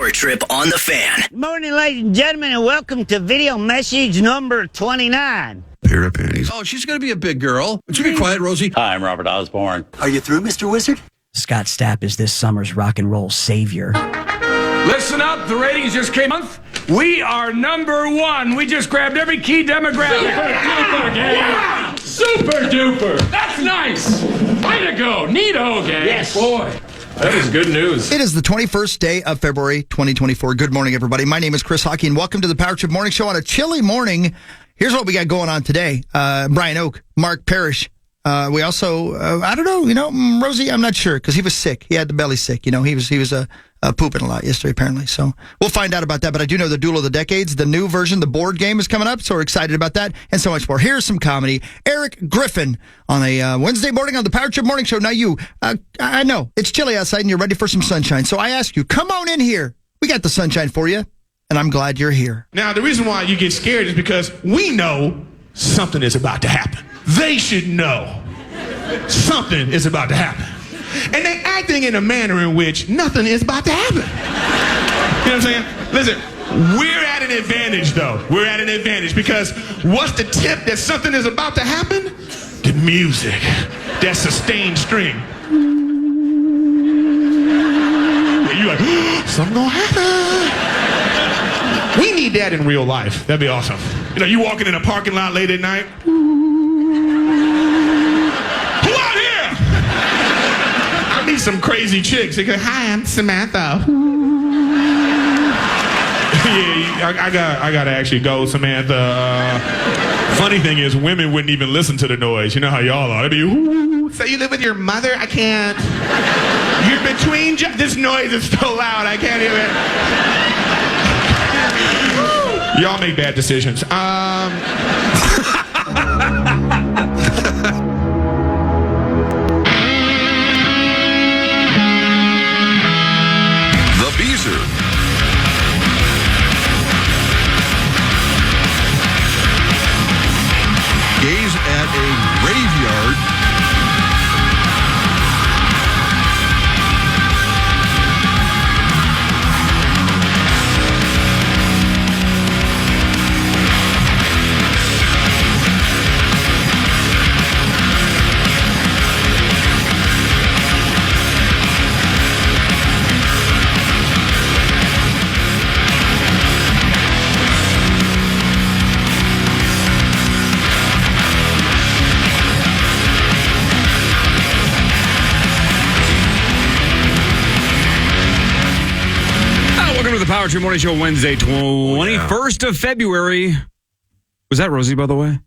Power Trip on the Fan. Good morning, ladies and gentlemen, and welcome to video message number 29. Pair of panties. Oh, she's going to be a big girl. Would you be quiet, Rosie? Hi, I'm Robert Osborne. Are you through, Mr. Wizard? Scott Stapp is this summer's rock and roll savior. Listen up, the ratings just came out. We are number one. We just grabbed every key demographic. Super duper. That's nice. Way to go. Neato, gang. Yes. Boy, that is good news. It is the 21st day of February, 2024. Good morning, everybody. My name is Chris Hockey, and welcome to the Power Trip Morning Show on a chilly morning. Here's what we got going on today. Brian Oake, Mark Parrish. We also, I don't know, Rosie, I'm not sure, because he was sick. He had the belly sick. He was pooping a lot yesterday, apparently. So we'll find out about that. But I do know the Duel of the Decades, the new version, the board game is coming up. So we're excited about that and so much more. Here's some comedy. Eric Griffin on a Wednesday morning on the Power Trip Morning Show. Now I know it's chilly outside and you're ready for some sunshine. So I ask you, come on in here. We got the sunshine for you. And I'm glad you're here. Now, the reason why you get scared is because we know something is about to happen. They should know something is about to happen. And they're acting in a manner in which nothing is about to happen. You know what I'm saying? Listen, we're at an advantage, though. We're at an advantage because what's the tip that something is about to happen? The music. That sustained string. And you're like, something gonna happen. We need that in real life. That'd be awesome. You walking in a parking lot late at night. Who out here? I meet some crazy chicks. They go, hi, I'm Samantha. Yeah, I gotta actually go, Samantha. Funny thing is, women wouldn't even listen to the noise. You know how y'all are. They'd be, ooh. So you live with your mother? I can't. You're between. This noise is so loud. I can't even. Y'all make bad decisions. The Beezer. Gaze at a graveyard. The Power Trip Morning Show Wednesday, 21st of February. Was that Rosie, by the way?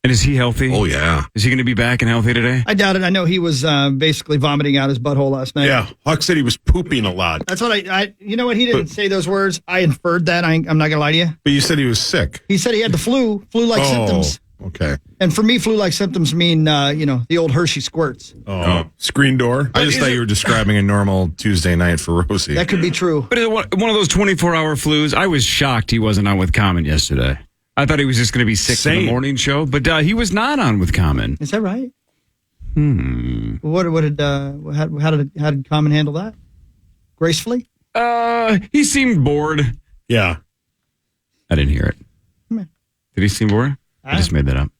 And is he healthy? Oh, yeah. Is he going to be back and healthy today? I doubt it. I know he was basically vomiting out his butthole last night. Yeah, Huck said he was pooping a lot. That's what I you know what? He didn't say those words. I inferred that. I'm not going to lie to you. But you said he was sick. He said he had the flu-like symptoms. Okay. And for me, flu-like symptoms mean, the old Hershey squirts. Oh, screen door. I just thought you were describing a normal Tuesday night for Rosie. That could be true. But one of those 24-hour flus, I was shocked he wasn't on with Common yesterday. I thought he was just going to be sick for the morning show, but he was not on with Common. Is that right? How did Common handle that? Gracefully? He seemed bored. Yeah. I didn't hear it. Did he seem bored? I just made that up.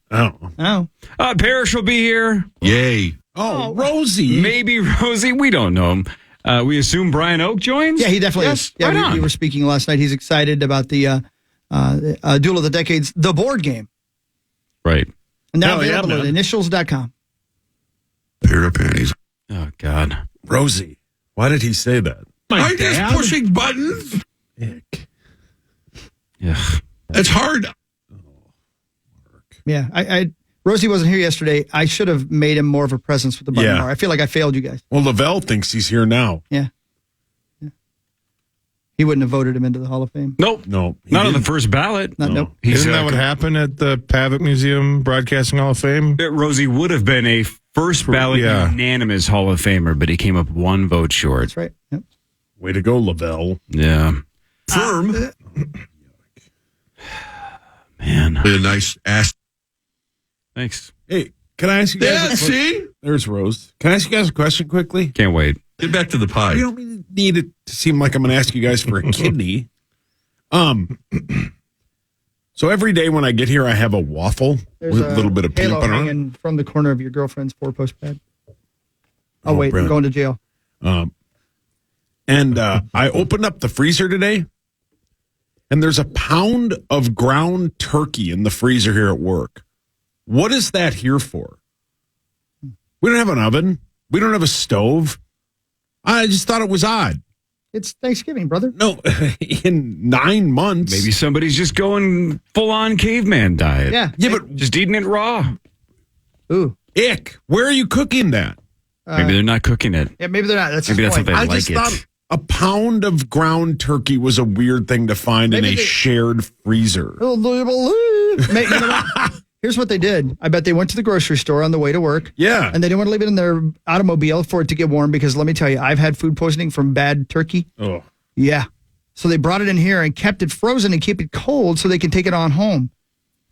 Oh. Parrish will be here. Yay. Oh, Rosie. Maybe Rosie. We don't know him. We assume Brian Oake joins? Yeah, he definitely is. Yeah, we were speaking last night. He's excited about the Duel of the Decades, the board game. Right. And now available at initials.com. Pair of panties. Oh, God. Rosie. Why did he say that? I'm just pushing buttons. Ick. Yeah. It's hard. Yeah, Rosie wasn't here yesterday. I should have made him more of a presence with the button bar. I feel like I failed you guys. Well, Lavelle thinks he's here now. Yeah. He wouldn't have voted him into the Hall of Fame. Nope. No. Not on the first ballot. Nope. Isn't that what happened at the Pavitt Museum Broadcasting Hall of Fame? Rosie would have been a first ballot unanimous Hall of Famer, but he came up one vote short. That's right. Yep. Way to go, Lavelle. Yeah. Firm. Man. A nice ass. Thanks. Hey, can I ask you guys a question? See? There's Rose. Can I ask you guys a question quickly? Can't wait. Get back to the pie. You don't need it to seem like I'm going to ask you guys for a kidney. So every day when I get here, I have a waffle with a little bit of peanut butter on it. Hanging from the corner of your girlfriend's four-post bed. Oh, Oh, wait, brilliant. I'm going to jail. And I opened up the freezer today, and there's a pound of ground turkey in the freezer here at work. What is that here for? We don't have an oven. We don't have a stove. I just thought it was odd. It's Thanksgiving, brother. No, in 9 months. Maybe somebody's just going full-on caveman diet. Yeah. Yeah, but Just eating it raw. Ooh. ick. Where are you cooking that? Maybe they're not cooking it. Yeah, maybe they're not. That's Maybe his that's point. what they I like just it. thought a pound of ground turkey was a weird thing to find Maybe in a they- shared freezer. You know what? Here's what they did. I bet they went to the grocery store on the way to work. Yeah. And they didn't want to leave it in their automobile for it to get warm because let me tell you, I've had food poisoning from bad turkey. Oh. Yeah. So they brought it in here and kept it frozen and keep it cold so they can take it on home.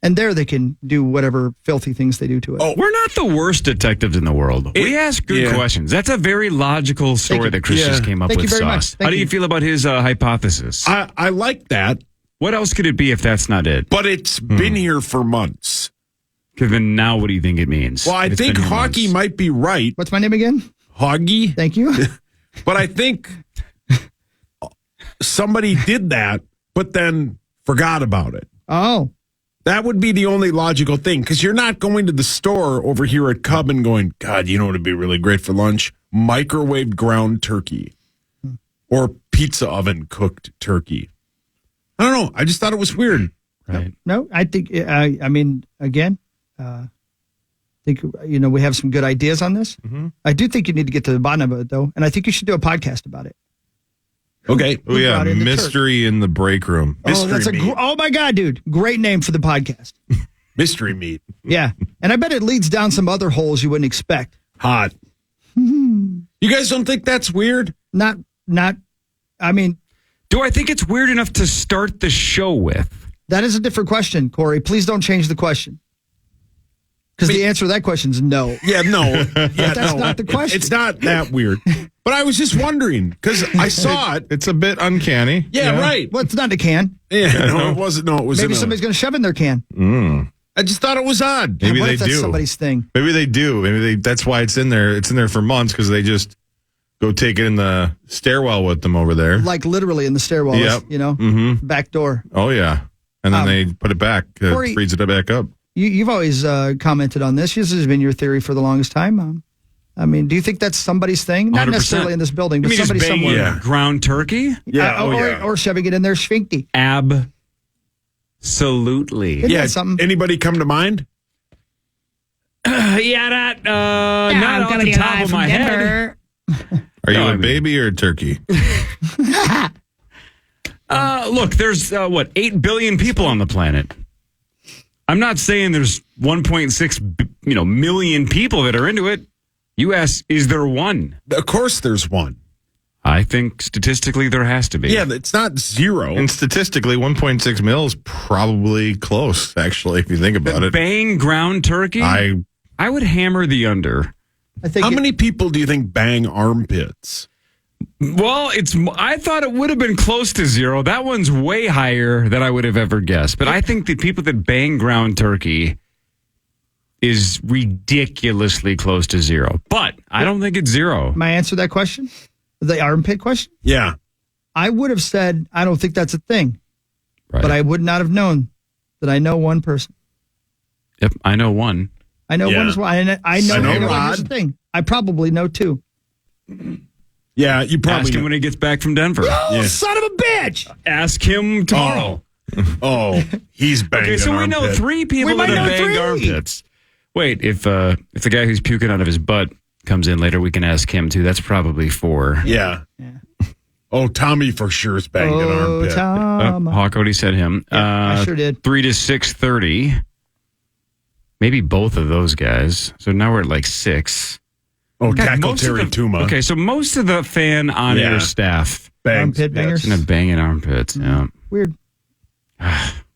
And there they can do whatever filthy things they do to it. Oh, We're not the worst detectives in the world. We ask good questions. That's a very logical story you. that Chris Yeah. just came up Thank with, you very much. Sauce. Thank How do you you. feel about his hypothesis? I like that, What else could it be if that's not it? but it's been here for months. Because then now what do you think it means? Well, I It's think been here Hockey months. might be right. What's my name again? Hoggy. Thank you. But I think somebody did that, but then forgot about it. Oh. That would be the only logical thing because you're not going to the store over here at Cub and going, God, you know what would be really great for lunch? Microwaved ground turkey or pizza oven cooked turkey. I don't know. I just thought it was weird. Right. No, I think, I mean, again, I think, we have some good ideas on this. Mm-hmm. I do think you need to get to the bottom of it, though. And I think you should do a podcast about it. Okay. Oh, yeah. brought in the Mystery in the break room. Mystery meat. Oh, my God, dude. Great name for the podcast. Mystery meat. Yeah. And I bet it leads down some other holes you wouldn't expect. Hot. You guys don't think that's weird? Not, I mean, Do I think it's weird enough to start the show with? that is a different question, Corey. Please don't change the question. Because the answer to that question is no. Yeah, no. Yeah, That's not the question. It's not that weird. But I was just wondering because I saw it. It's a bit uncanny. Yeah, right. Well, it's not in a can. Yeah, no, it wasn't. No, it was Maybe in a- somebody's going to shove it in their can. I just thought it was odd. Maybe What they if that's do. somebody's thing? Maybe they do. That's why it's in there. It's in there for months because they just go take it in the stairwell with them over there. Like literally in the stairwell, Yep. back door. Oh, yeah. And then they put it back, Corey- frees it back up. You've always commented on this. This has been your theory for the longest time. I mean, do you think that's somebody's thing? Not 100%. necessarily in this building, but You mean just somebody banging somewhere. ground turkey? Yeah, Or shoving it in their sphincty. Absolutely. Isn't Yeah. that something? Anybody come to mind? Not off the top of my head. Are you No, I a mean- baby or a turkey? Look, there's 8 billion people on the planet. I'm not saying there's 1.6 million people that are into it. You ask, is there one? Of course, there's one. I think statistically there has to be. Yeah, it's not zero. And statistically, 1.6 mil is probably close, actually, if you think about it. Bang ground turkey? I would hammer the under. I think How many people do you think bang armpits? Well, I thought it would have been close to zero. That one's way higher than I would have ever guessed. But I think the people that bang ground turkey is ridiculously close to zero. But I don't think it's zero. my answer to that question? The armpit question? Yeah. I would have said, I don't think that's a thing. Right. But I would not have known that I know one person. Yep, I know one. I know Yeah. one as well. And I know, I know here's Rod. the thing. I probably know two. Yeah, you probably Ask him when he gets back from Denver. Oh, son of a bitch! Ask him tomorrow. Oh, he's banging Okay, so we an know armpit. 3 people We might that have know banged 3. armpits. Wait, if the guy who's puking out of his butt comes in later, we can ask him too. That's probably 4. Yeah. Oh, Tommy for sure has banged an Oh, armpit. Tom. Hawk already said him. I sure did. 3 to 6:30. Maybe both of those guys. So now we're at like 6. Oh, God, tackle most of Terry the- Tuma. Okay, so most of the fan on Yeah. air staff Bangs. Armpit bangers? in a banging armpits. Yeah. Weird.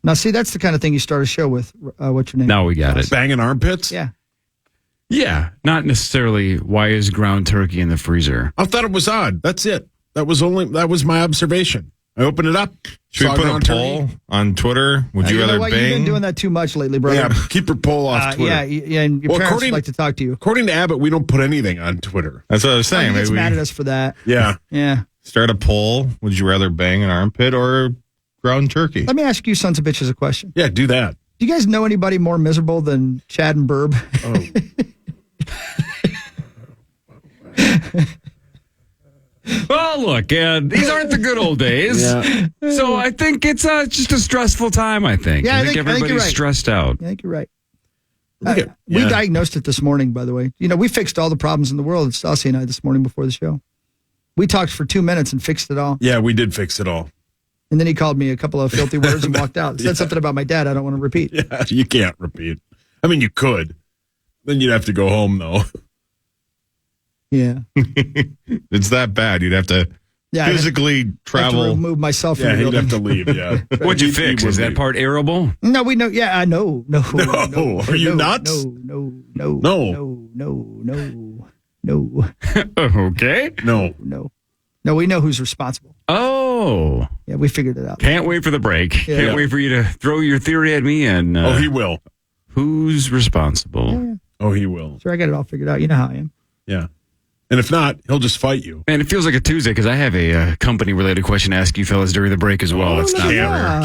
Now, see, that's the kind of thing you start a show with. What's your name? Now we got it. Banging armpits? Yeah. Yeah, not necessarily why is ground turkey in the freezer. I thought it was odd. That's it. That was my observation. I opened it up. Should we saw put a ground poll turkey. on Twitter? Would you know rather what? You've been bang? doing that too much lately, brother. Yeah, keep your poll off Twitter. Yeah, and your parents would like to talk to you. According to Abbott, we don't put anything on Twitter. That's what I was saying. He gets Maybe mad we at us for that. Yeah. Yeah. start a poll. Would you rather bang an armpit or ground turkey? Let me ask you sons of bitches a question. Yeah, do that. Do you guys know anybody more miserable than Chad and Burb? Well, look, these aren't the good old days. Yeah. So I think it's just a stressful time, I think. Yeah, I I think think you're everybody's right. stressed out. I think you're right. Yeah. We diagnosed it this morning, by the way. You know, we fixed all the problems in the world, Stassi and I, this morning before the show. We talked for 2 minutes and fixed it all. Yeah, we did fix it all. And then he called me a couple of filthy words and walked out. Said something about my dad I don't want to repeat. Yeah, you can't repeat. I mean, you could. Then you'd have to go home, though. Yeah. It's that bad. You'd have to physically I have to travel. remove myself from Yeah, the he'd building. have to leave, yeah. What'd you He fix? would Is that leave. part arable? No, we know. Yeah, I know. No. Are you nuts? No. Okay. No. No, we know who's responsible. Oh. Yeah, we figured it out. Can't wait for the break. Yeah. Can't wait for you to throw your theory at me and He will. who's responsible. Yeah. Oh, he will. Sure, I got it all figured out. You know how I am. Yeah. And if not, he'll just fight you. Man, it feels like a Tuesday because I have a company-related question to ask you fellas during the break as well. That's not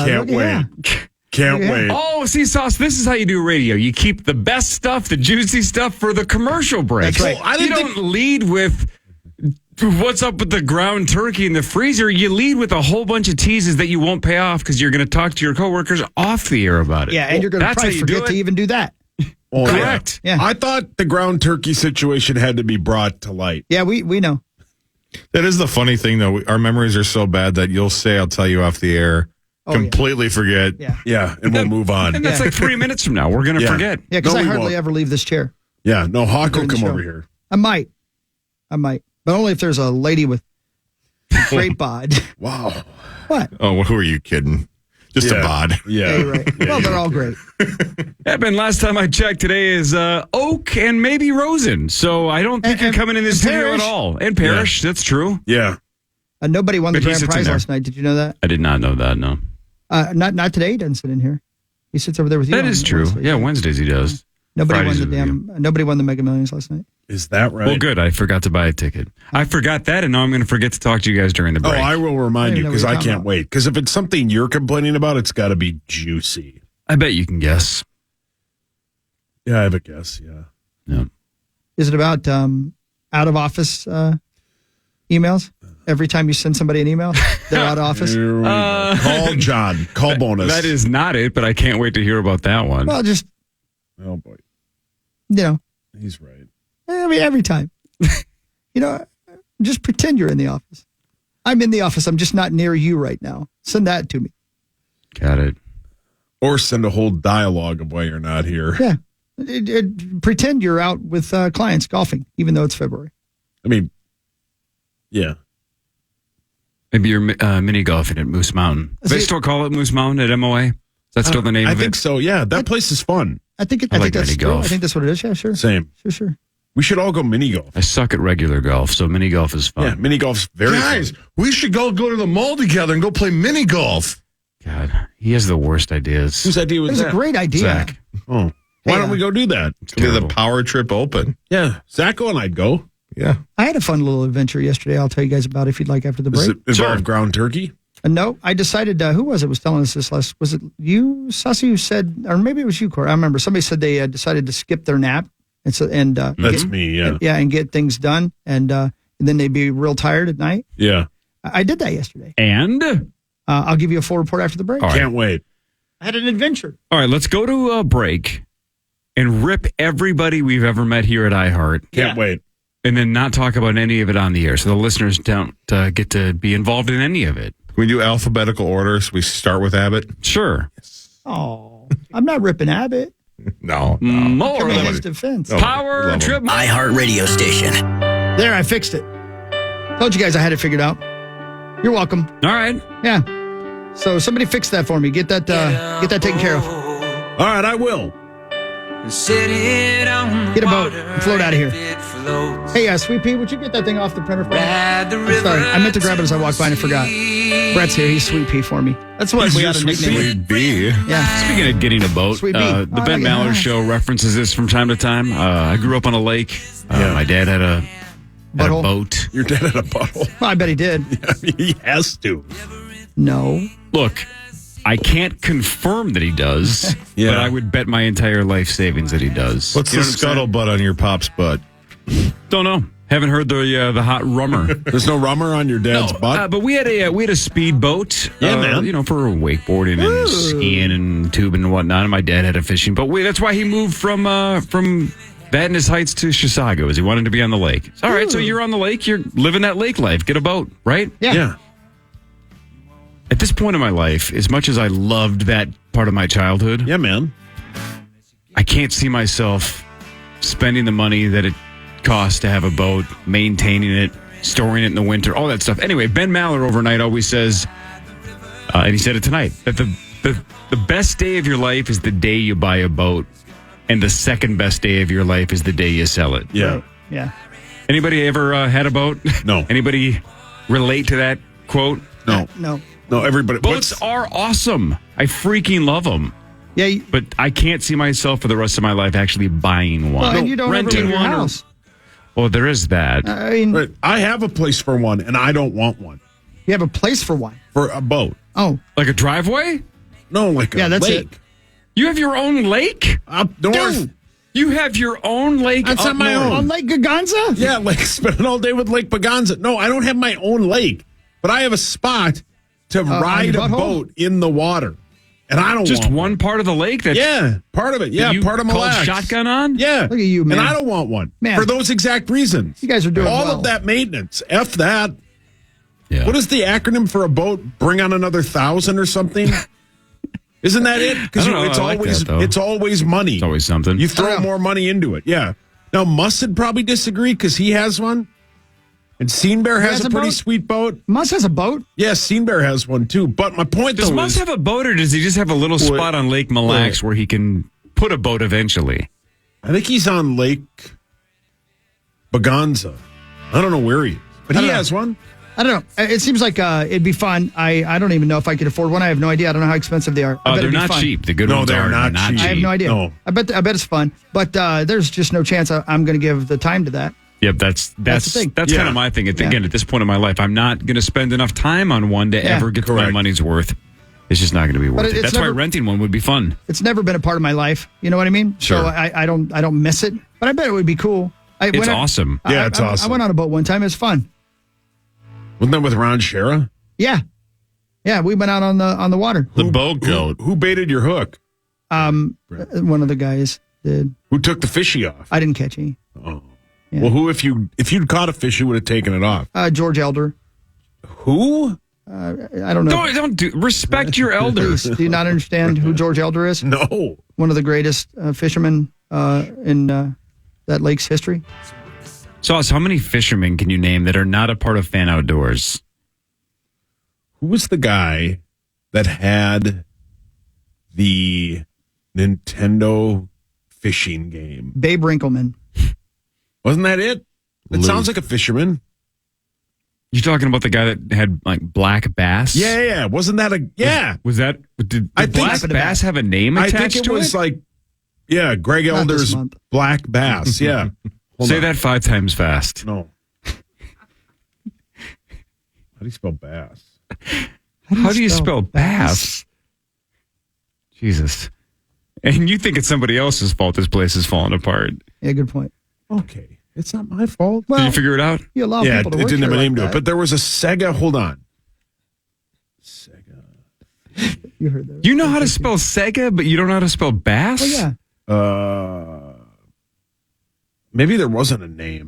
Can't wait. Can't Yeah. wait. Oh, see, Sauce, this is how you do radio. You keep the best stuff, the juicy stuff for the commercial breaks. That's right. You don't lead with what's up with the ground turkey in the freezer. You lead with a whole bunch of teases that you won't pay off because you're going to talk to your coworkers off the air about it. Yeah, and you're going to That's probably how you do forget to it. even do that. Oh, Correct. Yeah. I thought the ground turkey situation had to be brought to light. Yeah, we know. That is the funny thing, though. Our memories are so bad that you'll say, I'll tell you off the air, completely forget. Yeah. Yeah, and we'll move on. And that's like 3 minutes from now. We're going to forget. Yeah, because No, I we hardly won't. ever leave this chair. Yeah, no, Hawk will During the come show. over here. I might. But only if there's a lady with a great bod. Wow. What? Oh, who are you kidding? Just a bod. Yeah. Yeah, you're right. Well, they're all great. Happened last time I checked. Today is Oak and maybe Rosen. So I don't think you're coming in this and studio Parrish. at all. And Parrish, that's true. Yeah. Nobody won the But he grand sits in prize there. last night. Did you know that? I did not know that, no. Not today. He doesn't sit in here. He sits over there with you. That on is true. Wednesdays. Yeah, Wednesdays he does. Nobody Fridays won the is Nobody won the Mega Millions last night. Is that right? Well, good. I forgot to buy a ticket. I forgot that, and now I'm going to forget to talk to you guys during the Oh, break. I will remind I you don't know because what I you're talking can't about. wait. Because if it's something you're complaining about, it's got to be juicy. I bet you can guess. Yeah, I have a guess. Yeah. Yeah. Is it about out of office emails? Every time you send somebody an email, they're out of office. Here we go. Call John. Call bonus. That is not it, but I can't wait to hear about that one. Well, just Oh boy, he's right. I mean, every time. Just pretend you're in the office. I'm in the office. I'm just not near you right now. Send that to me. Got it. Or send a whole dialogue of why you're not here. Yeah. Pretend you're out with clients golfing, even though it's February. I mean, yeah. Maybe you're mini golfing at Moose Mountain. Do they still call it Moose Mountain at MOA? Is that still the name I of it? think so. Yeah, that place is fun. I think I like that's mini true. golf. I think that's what it is. Yeah, sure. Same. Sure. We should all go mini golf. I suck at regular golf, so mini golf is fun. Yeah, mini golf's very Guys, fun. we should go to the mall together and go play mini golf. God, he has the worst ideas. Whose idea It was was that? a great idea. Zach. Oh, why don't we go do that? It's going to be the Power Trip Open. Yeah, Zacho and I'd go. Yeah. I had a fun little adventure yesterday. I'll tell you guys about it if you'd like after the Does break. it involve ground turkey? No, I decided, who was it was telling us this last, was it you, Sussy, who said, or maybe it was you, Corey. I remember somebody said they decided to skip their nap. That's me, yeah. And get things done. And then they'd be real tired at night. Yeah. I did that yesterday. And? I'll give you a full report after the break. All right. Can't wait. I had an adventure. All right, let's go to a break and rip everybody we've ever met here at iHeart. Can't wait. And then not talk about any of it on the air. So the listeners don't get to be involved in any of it. Can we do alphabetical order so we start with Abbott? Sure. Oh, I'm not ripping Abbott. No. More Come in than his defense. Power Love Trip. iHeart radio station. There, I fixed it. Told you guys I had it figured out. You're welcome. All right. Yeah. So somebody fix that for me. Get that taken care of. All right, I will. Get a boat and float out of here. Hey, Sweet Pea, would you get that thing off the printer for me? I'm sorry. I meant to grab it as I walked by and I forgot. Brett's here. He's Sweet Pea for me. That's what we ought to nickname him. Sweet Bee. Yeah. Speaking of getting a boat, Sweet Bee. the Ben Maller Show references this from time to time. I grew up on a lake. My dad had a boat. Your dad had a bottle. Well, I bet he did. He has to. No. Look, I can't confirm that he does, Yeah. but I would bet my entire life savings that he does. What's You the know what I'm saying? scuttlebutt on your pop's butt? Don't know. Haven't heard the hot rummer. There's no rummer on your dad's butt? But we had a speed boat. Yeah, man. You know, for wakeboarding and skiing and tubing and whatnot. And my dad had a fishing boat. That's why he moved from that in his heights to Chisago, as he wanted to be on the lake. All right, so you're on the lake. You're living that lake life. Get a boat, right? Yeah. At this point in my life, as much as I loved that part of my childhood, Yeah, man. I can't see myself spending the money that it costs to have a boat, maintaining it, storing it in the winter, all that stuff. Anyway, Ben Maller overnight always says, and he said it tonight, that the best day of your life is the day you buy a boat, and the second best day of your life is the day you sell it. Yeah. Yeah. Anybody ever had a boat? No. Anybody relate to that quote? No. No. No, everybody. Boats are awesome. I freaking love them. Yeah. But I can't see myself for the rest of my life actually buying one. Well, and you don't ever renting leave your one. house. Well, there is that. I mean, Right. I have a place for one, and I don't want one. you have a place for one. For a boat. Oh. Like a driveway? No, like a Yeah, that's lake. it. You have your own lake? Up north. Dude. You have your own lake That's up not my north? own. On Lake Gaganza? Yeah, like spending all day with Lake Paganza. No, I don't have my own lake, but I have a spot to ride your a butthole? boat in the water. And I don't Just want one part of the lake that Yeah, part of it. Yeah, you part of my called legs. shotgun on? Yeah. Look at you, man. And I don't want one. Man. For those exact reasons. You guys are doing all well. of that maintenance. F that. Yeah. What is the acronym for a boat? Bring on another 1,000 or something? Isn't that it? Because I don't know. it's I like always that, though. it's always money. It's always something. You I throw don't know. more money into it. Yeah. Now Muss would probably disagree because he has one. And Scene Bear has has a a pretty boat? sweet boat. Muss has a boat. Yes, Scene Bear has one too. But my point Does though Muss is have a boat, or does he just have a little spot on Lake Mille Lacs where he can put a boat eventually? I think he's on Lake Baganza. I don't know where he is. But I he don't know. has one. I don't know. It seems like it'd be fun. I don't even know if I could afford one. I have no idea. I don't know how expensive they are. I bet They're it'd be not fun. cheap. The good No, ones they're are not cheap. I have no idea. No. I bet it's fun. But there's just no chance I'm going to give the time to that. Yep, that's the thing. kind Yeah. of my thing. Yeah. Again, at this point in my life, I'm not going to spend enough time on one to Yeah. ever get my Correct. money's worth. It's just not going to be worth it. it's That's why never- renting one would be fun. It's never been a part of my life. You know what I mean? Sure. So I don't miss it. But I bet it would be cool. It's awesome. Yeah, it's awesome. I went on a boat one time. It was fun. Wasn't that with Ron Shera? Yeah. Yeah, we went out on the water. The boat goat. Who baited your hook? One of the guys did. Who took the fishy off? I didn't catch any. Oh. Yeah. Well, who if you'd caught a fish, you would have taken it off. George Elder. Who? I don't know. Don't respect your elders. Please, do you not understand who George Elder is? No. One of the greatest fishermen in that lake's history. Sauce, how many fishermen can you name that are not a part of Fan Outdoors? Who was the guy that had the Nintendo fishing game? Babe Rinkelman. Wasn't that it? It Lou. sounds like a fisherman. You talking about the guy that had like black bass? Yeah. Wasn't that a yeah? Was that did I think- black bass have a name I attached think it to was it? like Greg Not this Elder's month. black bass. Yeah. Hold Say on. that 5 times fast. No. How do you spell bass? How do you spell bass? Jesus. And you think it's somebody else's fault this place is falling apart. Yeah, good point. Okay. It's not my fault. Well, Did you figure it out? you allow Yeah, people to it work didn't have here a name like to it. that. But there was a Sega. Hold on. Sega. You heard that. You know how to spell Sega, but you don't know how to spell bass? Oh, yeah. Maybe there wasn't a name.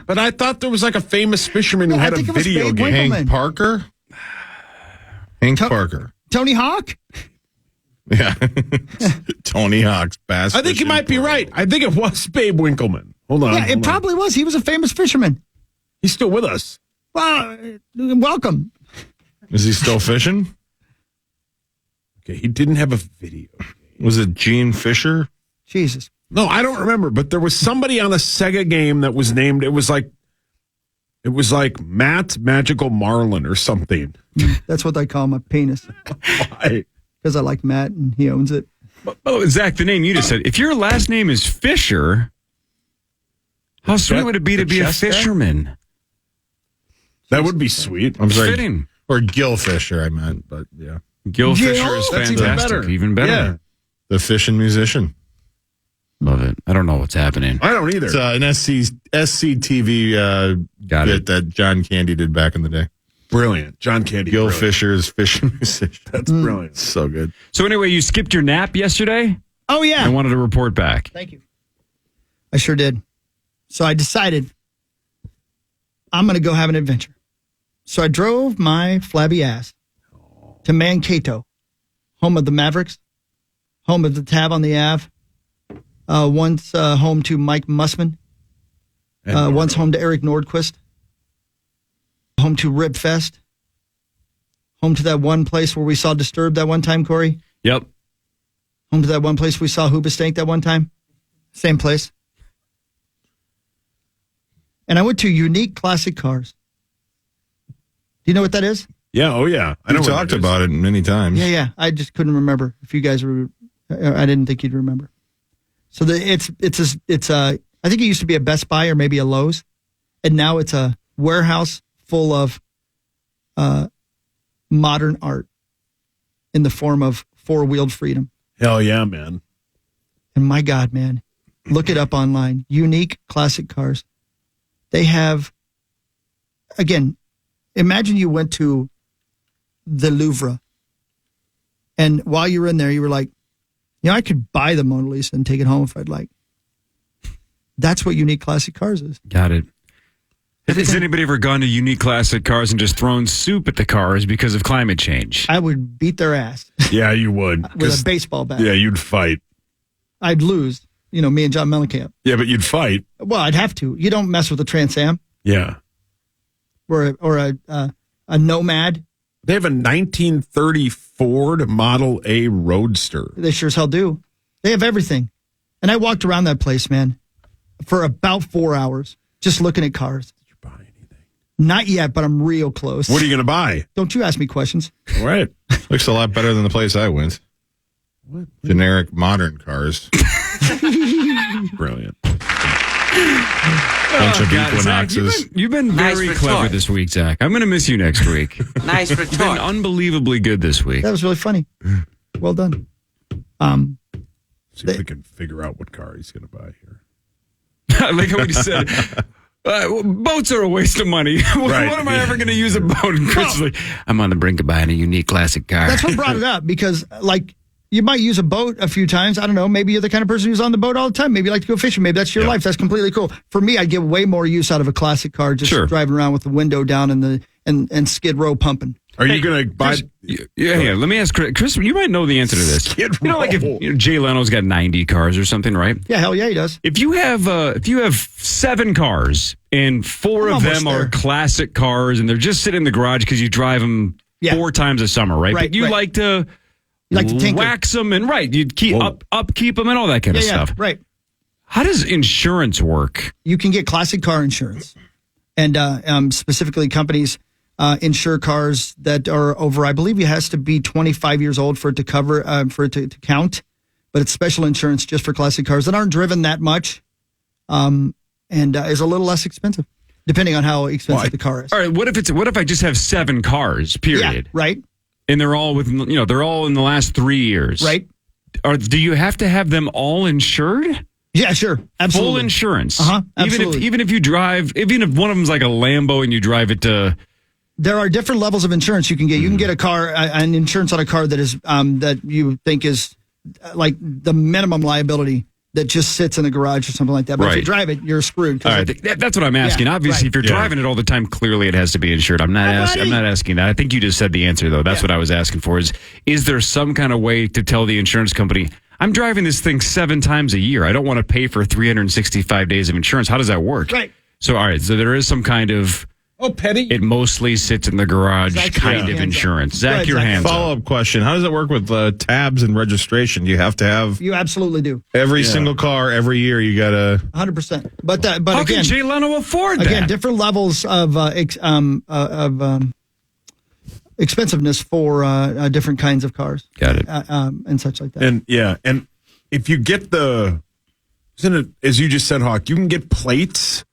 But I thought there was like a famous fisherman who Yeah, I had a think it was video Babe game. Winkleman. Hank Parker? Hank Parker. Tony Hawk? Yeah. Tony Hawk's bass. I think you fishing might be pro. right. I think it was Babe Winkleman. Hold on. Yeah, hold it on. probably was. He was a famous fisherman. He's still with us. Well, welcome. Is he still fishing? Okay, he didn't have a video. Was it Gene Fisher? Jesus. No, I don't remember, but there was somebody on a Sega game that was named. It was like Matt Magical Marlin or something. That's what I call my penis. Why? Because I like Matt and he owns it. Oh, Zach, the name you just said. If your last name is Fisher, how sweet would it be to be a fisherman? That would be sweet. I'm sorry. Fitting. Or Gil Fisher, I meant, but yeah. Gil Fisher is That's fantastic. Even better. Yeah. The fishing musician. Love it. I don't know what's happening. I don't either. It's an SCTV Got bit it. that John Candy did back in the day. Brilliant. John Candy. Gil brilliant. Fisher's fishing musician. That's brilliant. So good. So anyway, you skipped your nap yesterday? Oh, yeah. I wanted to report back. Thank you. I sure did. So I decided I'm going to go have an adventure. So I drove my flabby ass to Mankato, home of the Mavericks, home of the Tab on the Ave, once home to Mike Mussman, once home to Eric Nordquist, home to Rib Fest, home to that one place where we saw Disturbed that one time, Corey, Yep. home to that one place we saw Hoobastank that one time, same place. And I went to Unique Classic Cars. Do you know what that is? Yeah. Oh, yeah. I I know what talked that is. about it many times. Yeah. I just couldn't remember if you guys were. I didn't think you'd remember. So it's I think it used to be a Best Buy or maybe a Lowe's, and now it's a warehouse full of modern art in the form of four-wheeled freedom. Hell yeah, man. And my God, man, look it up online. Unique Classic Cars. They have, again, imagine you went to the Louvre, and while you were in there, you were like, I could buy the Mona Lisa and take it home if I'd like. That's what Unique Classic Cars is. Got it. Has anybody ever gone to Unique Classic Cars and just thrown soup at the cars because of climate change? I would beat their ass Yeah, you would. with 'Cause- a baseball bat. Yeah, you'd fight. I'd lose, me and John Mellencamp. Yeah, but you'd fight. Well, I'd have to. You don't mess with a Trans Am Yeah. or a Nomad. They have a 1930 Ford Model A Roadster. They sure as hell do. They have everything. And I walked around that place, man, for about 4 hours just looking at cars. Did you buy anything? Not yet, but I'm real close. What are you going to buy? Don't you ask me questions. All right. Looks a lot better than the place I went. What? Generic modern cars. Brilliant. Bunch of God, Zach, Equinoxes. you've been very Nice clever retort. this week, Zach. I'm going to miss you next week. Nice You've been retort. unbelievably good this week. That was really funny. Well done. See if we can figure out what car he's going to buy here. I like how we said, boats are a waste of money. When Right. am I ever going to use a boat? And Chris is like, I'm on the brink of buying a Unique Classic car. That's what brought it up because, you might use a boat a few times. I don't know. Maybe you're the kind of person who's on the boat all the time. Maybe you like to go fishing. Maybe that's your life. That's completely cool. For me, I'd get way more use out of a classic car just Sure. driving around with the window down and Skid Row pumping. Are you going to buy? Yeah. Let me ask Chris. You might know the answer to this. Skid Like if Row. Jay Leno's got 90 cars or something, right? Yeah, hell yeah, he does. If you have 7 cars and 4 I'm of them almost are there. classic cars and they're just sitting in the garage because you drive them Yeah. 4 times a summer, right? Right, But you right. like to tinker. wax them and you'd keep upkeep them and all that kind of stuff. Right. How does insurance work? You can get classic car insurance. And specifically companies insure cars that are over, I believe it has to be 25 years old for it to cover, for it to count. But it's special insurance just for classic cars that aren't driven that much and is a little less expensive, depending on how expensive the car is. All right, what if I just have 7 cars, period? Yeah, right, And they're all they're all in the last 3 years. right. Do you have to have them all insured? Yeah, sure. Absolutely. Full insurance. Absolutely. Even if one of them's like a Lambo and you drive it to. There are different levels of insurance you can get. You can get a car, an insurance on a car that is that you think is like the minimum liability that just sits in the garage or something like that. But if you Right. drive it, you're screwed. 'cause All right, that's what I'm asking. Yeah, Obviously, right. if you're Yeah. driving it all the time, clearly it has to be insured. I'm not asking that. I think you just said the answer though. That's what I was asking for. Is there some kind of way to tell the insurance company, I'm driving this thing 7 times a year. I don't want to pay for 365 days of insurance. How does that work? Right. So, all right. So there is some kind of Oh, petty. It mostly sits in the garage, Zach, kind yeah. of insurance. Zach, Right, your Zach. hands up. Follow-up question. How does it work with tabs and registration? You have to have You absolutely do. every single car every year. You got to... 100%. But How again, can Jay Leno afford that? again, different levels of expensiveness for different kinds of cars. Got it. And such like that. And if you get isn't it, as you just said, Hawk, you can get plates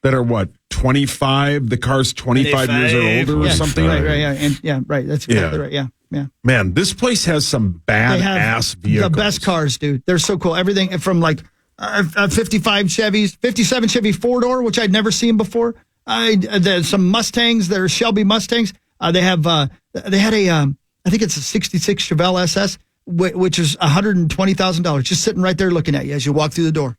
that are what, 25? The car's 25 years or older or Yeah, something. Right, yeah. And right. That's exactly right. Yeah. Man, this place has some They have badass vehicles. the best cars, dude. They're so cool. Everything from like 55 Chevys, 57 Chevy 4-door, which I'd never seen before. There's some Mustangs. They're Shelby Mustangs. They had I think it's a 66 Chevelle SS, which is $120,000, just sitting right there looking at you as you walk through the door.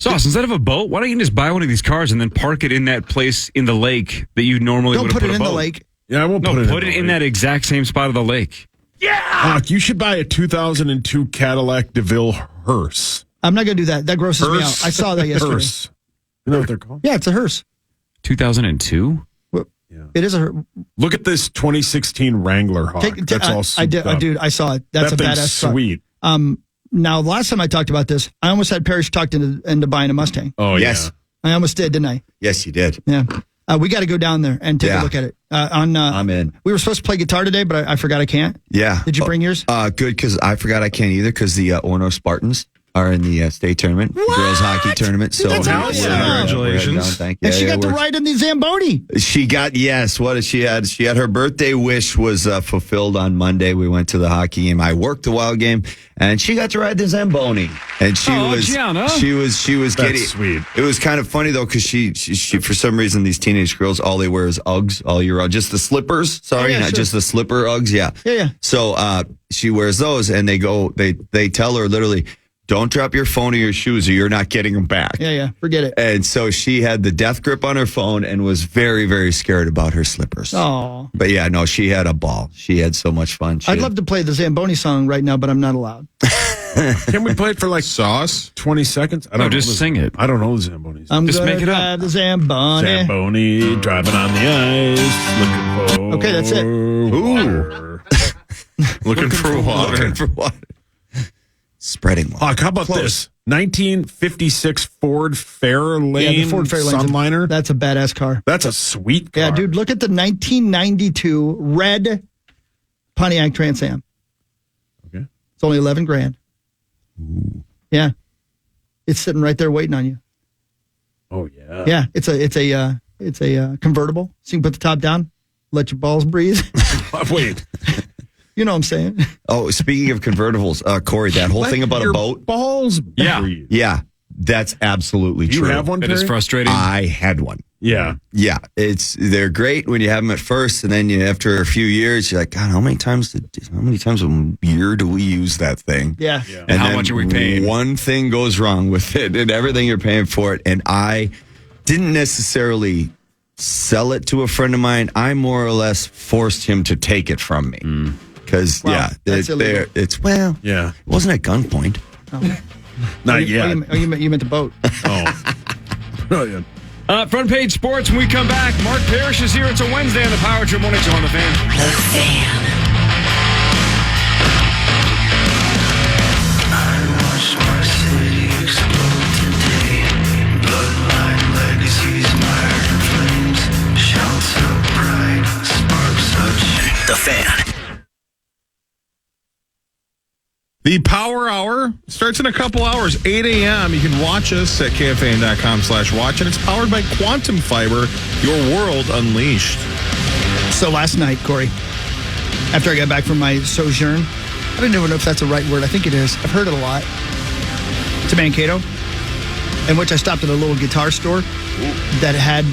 Sauce, instead of a boat, why don't you just buy one of these cars and then park it in that place in the lake that you normally would Don't have put put it a in boat? the lake. Yeah, I won't No, put it in that exact same spot of the lake. Hawk, you should buy a 2002 Cadillac DeVille hearse. I'm not going to do that. That grosses me out. Hearse? I saw that yesterday. Hearse. You know what they're called? Yeah, it's a hearse. 2002? It is a Look at this 2016 Wrangler, Hawk. That's all souped up. dude, I saw it. That's that a thing's badass truck. sweet. Now, last time I talked about this, I almost had Parrish talked into buying a Mustang. Oh, Yes. I almost did, didn't I? Yes, you did. Yeah. We got to go down there and take a Yeah. look at it. I'm in. We were supposed to play guitar today, but I forgot I can't. Yeah. Did you bring yours? Good, because I forgot I can't either, because the Orno Spartans are in the state tournament, the girls hockey tournament. So That's we're awesome. Congratulations. heading down. Thank you. And she got to ride in the Zamboni. She got, yes. What did she had? She had her birthday wish was fulfilled on Monday. We went to the hockey game. I worked the wild game, and she got to ride the Zamboni. And she Gianna. she was giddy. That's sweet. It was kind of funny though, because she for some reason these teenage girls all they wear is Uggs all year round, just the slippers. Sorry, yeah, not sure. just the slipper Uggs. Yeah. Yeah. So she wears those, and they tell her literally, don't drop your phone or your shoes or you're not getting them back. Yeah. Forget it. And so she had the death grip on her phone and was very, very scared about her slippers. Oh. But yeah, no, she had a ball. She had so much fun. I'd love to play the Zamboni song right now, but I'm not allowed. Can we play it for like Sauce? 20 seconds? I No, don't know just the- sing it. I don't know the Zambonis. I'm Just gonna make it up. drive the Zamboni. Zamboni, driving on the ice, looking for... Okay, that's it. Ooh. Looking for water. Looking for water. Spreading water. Hawk, how about this? 1956 Ford Fairlane Yeah, the Ford Fairlane. Sunliner. That's a badass car. That's a sweet car. Yeah, dude, look at the 1992 red Pontiac Trans Am. Okay. It's only $11,000. Yeah, it's sitting right there waiting on you. Oh, yeah. Yeah, it's a convertible, so you can put the top down, let your balls breathe. Wait. You know what I'm saying? Oh, speaking of convertibles, Corey, that whole thing about your a boat. balls Yeah. breathe. Yeah, that's absolutely Do you true. have one, That is Terry? frustrating. I had one. Yeah. Yeah, they're great when you have them at first, and then after a few years, you're like, God, how many times a year do we use that thing? Yeah. And how then much are we paying? One thing goes wrong with it, and everything you're paying for it. And I didn't necessarily sell it to a friend of mine. I more or less forced him to take it from me because Wow, that's illegal. it wasn't at gunpoint. Not yet. You meant the boat. Oh, yeah. Front page sports when we come back. Mark Parrish is here. It's a Wednesday on the Power Trip Morning Show on the Fan. The Fan. The Power Hour starts in a couple hours, 8 a.m. You can watch us at KFAN.com/watch, and it's powered by Quantum Fiber, your world unleashed. So last night, Corey, after I got back from my sojourn, I don't even know if that's the right word. I think it is. I've heard it a lot. To Mankato, in which I stopped at a little guitar store that had,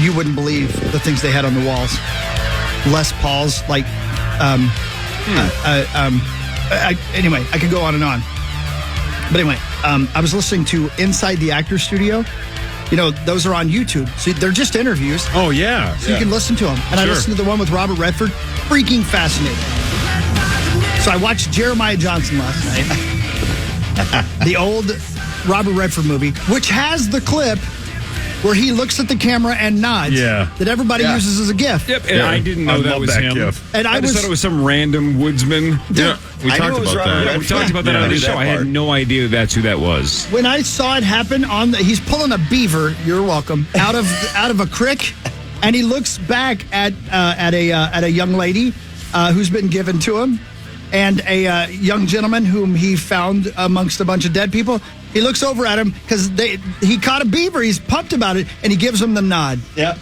you wouldn't believe the things they had on the walls. Les Pauls, like, anyway, I could go on and on. But anyway, I was listening to Inside the Actor Studio. You know, those are on YouTube. So they're just interviews. Oh, yeah. So you can listen to them. And I listened to the one with Robert Redford. Freaking fascinating. So I watched Jeremiah Johnson last night. The old Robert Redford movie, which has the clip where he looks at the camera and nods. Yeah. That everybody uses as a GIF. Yep, and I didn't know that love was that him. GIF. And I just thought it was some random woodsman. Yeah, we I talked knew it was about Robert that. Yeah, we talked about that Yeah, on the I knew show. that I had part. no idea that's who that was. When I saw it happen he's pulling a beaver. You're welcome. Out of a creek, and he looks back at a young lady who's been given to him, and a young gentleman whom he found amongst a bunch of dead people. He looks over at him because he caught a beaver. He's pumped about it, and he gives him the nod. Yep.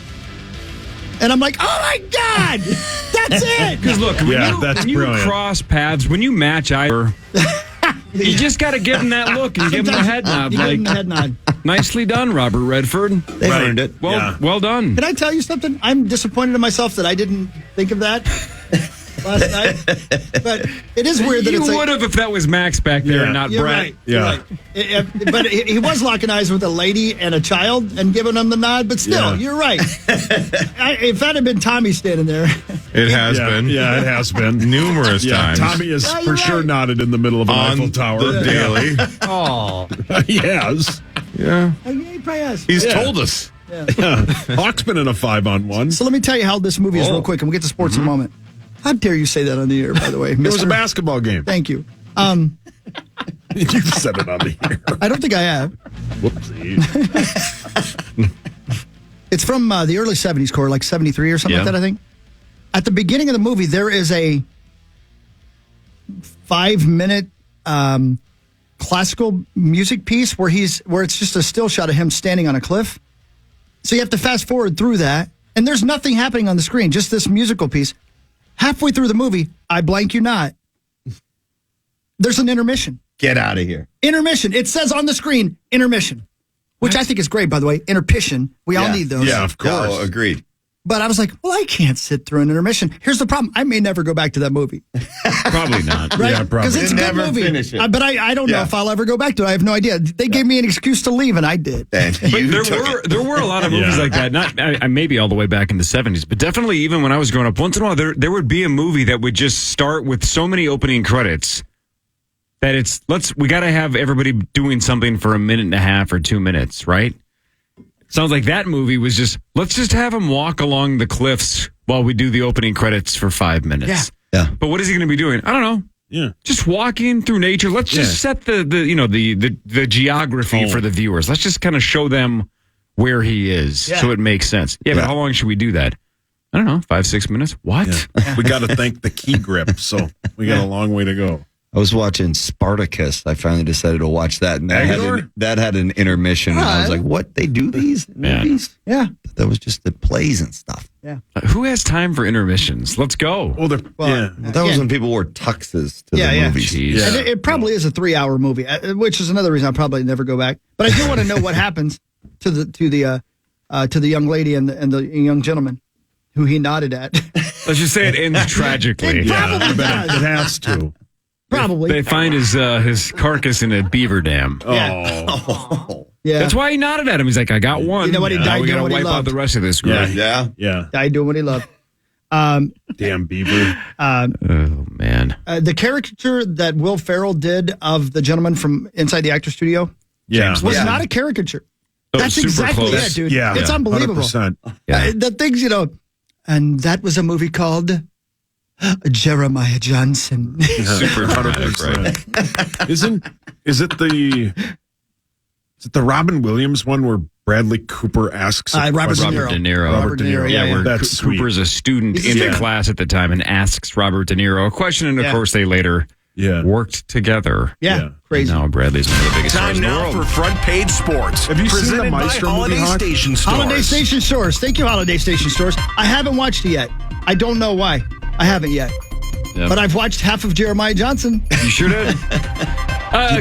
And I'm like, oh my God, that's it. Because look, when you brilliant. cross paths, when you match either, you just got to give him that look and give him the head nod. You give him Like, the head nod. nicely done, Robert Redford. They earned it. Well done. Can I tell you something? I'm disappointed in myself that I didn't think of that last night. But it is weird that You it's would have if that was Max back there and not You're Brett. right. Yeah. You're right. But he was locking eyes with a lady and a child and giving them the nod. But still, you're right. If that had been Tommy standing there, It has been. Yeah, it has been. Numerous times. Tommy has Yeah, for you're sure right. nodded in the middle of an On Eiffel Tower. the daily. Oh. He has. Yeah. he probably has. He's told us. Yeah. Hawk's been in a 5-on-1. So let me tell you how this movie is real quick, and we'll get to sports in a moment. How dare you say that on the air, by the way? It was a Mr. basketball game. Thank you. You've said it on the air. I don't think I have. Whoopsie. It's from the early 70s, Core, like 73 or something like Yeah. that, I think. At the beginning of the movie, there is a 5-minute classical music piece where it's just a still shot of him standing on a cliff. So you have to fast forward through that, and there's nothing happening on the screen, just this musical piece. Halfway through the movie, I blank you not, there's an intermission. Get out of here. Intermission. It says on the screen, intermission, which I think is great, by the way. Intermission. We all need those. Yeah, of course. Oh, agreed. But I was like, well, I can't sit through an intermission. Here's the problem. I may never go back to that movie. Probably not. Right? Yeah, probably. Because it's a good Never movie. finish it. But I don't know Yeah. if I'll ever go back to it. I have no idea. They gave me an excuse to leave, and I did. And But you took it. there were a lot of movies Yeah. like that. Not maybe all the way back in the 70s, but definitely even when I was growing up. Once in a while, there would be a movie that would just start with so many opening credits that we got to have everybody doing something for 1.5 minutes or 2 minutes, right? Sounds like that movie was just let's just have him walk along the cliffs while we do the opening credits for 5 minutes. Yeah. But what is he going to be doing? I don't know. Yeah. Just walking through nature. Let's just set the geography for the viewers. Let's just kind of show them where he is so it makes sense. Yeah, but how long should we do that? I don't know, 5-6 minutes. What? Yeah. We got to thank the key grip, so we got a long way to go. I was watching Spartacus. I finally decided to watch that, and that had an intermission. And I was like, "What? They do these in movies?" Yeah. That was just the plays and stuff. Who has time for intermissions? Let's go. Well, Well, that was when people wore tuxes to the movies. Jeez. And it probably is a 3-hour movie, which is another reason I'll probably never go back. But I do want to know what happens to the young lady and the young gentleman who he nodded at. Let's just say it ends tragically. It probably it does. has to. Probably. They find his carcass in a beaver dam. Oh. Yeah. That's why he nodded at him. He's like, I got one. You know what? He Now died we doing gotta what he wipe out loved. the rest of this group. Yeah. Died doing what he loved. Damn beaver. Oh, man. The caricature that Will Ferrell did of the gentleman from inside the actor studio Yeah. was not a caricature. Oh, That's super exactly close. it, dude. Yeah. It's unbelievable. 100%. Yeah. The things, and that was a movie called Jeremiah Johnson. Super dramatic, right? 100%. Is it the Robin Williams one where Bradley Cooper asks a Robert question? Robert De Niro. Robert De Niro. Yeah, where that's sweet. Cooper's a student in the class at the time and asks Robert De Niro a question, and of course they later worked together. Yeah, crazy. And now Bradley's one of the biggest stars Time in the now world. for Front Page Sports. Have you seen the presented by Maestro movie, Holiday Hawk? Station Stores. Holiday Station Stores. Thank you, Holiday Station Stores. I haven't watched it yet. I don't know why. I haven't yet. Yep. But I've watched half of Jeremiah Johnson. You sure did.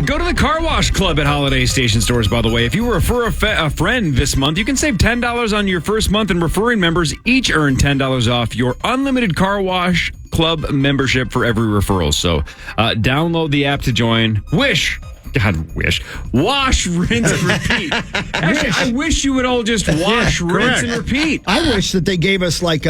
Go to the Car Wash Club at Holiday Station Stores, by the way. If you refer a friend this month, you can save $10 on your first month, and referring members each earn $10 off your unlimited Car Wash Club membership for every referral. So download the app to join. Wish God, wish. Wash, rinse, and repeat. Actually, I wish you would all just wash, rinse, and repeat. I wish that they gave us like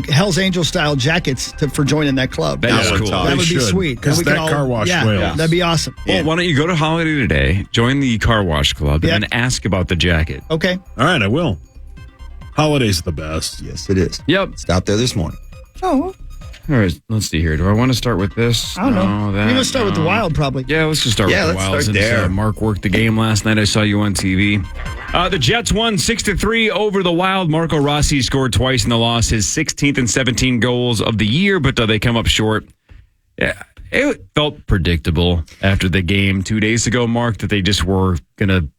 Hell's Angel style jackets for joining that club. That is cool. That would be sweet. Because And we that could car wash yeah, whales. that'd be awesome. Well, why don't you go to Holiday today, join the car wash club, Yep. and then ask about the jacket. Okay. All right, I will. Holiday's the best. Yes, it is. Yep. Stopped there this morning. Oh, All right, let's see here. Do I want to start with this? I don't know. That, We must start with the Wild, probably. Yeah, let's just start Yeah, with the let's Wild. start since, there. Mark worked the game last night. I saw you on TV. The Jets won 6-3 over the Wild. Marco Rossi scored twice in the loss, his 16th and 17 goals of the year, but they come up short. Yeah, it felt predictable after the game 2 days ago, Mark, that they just were going to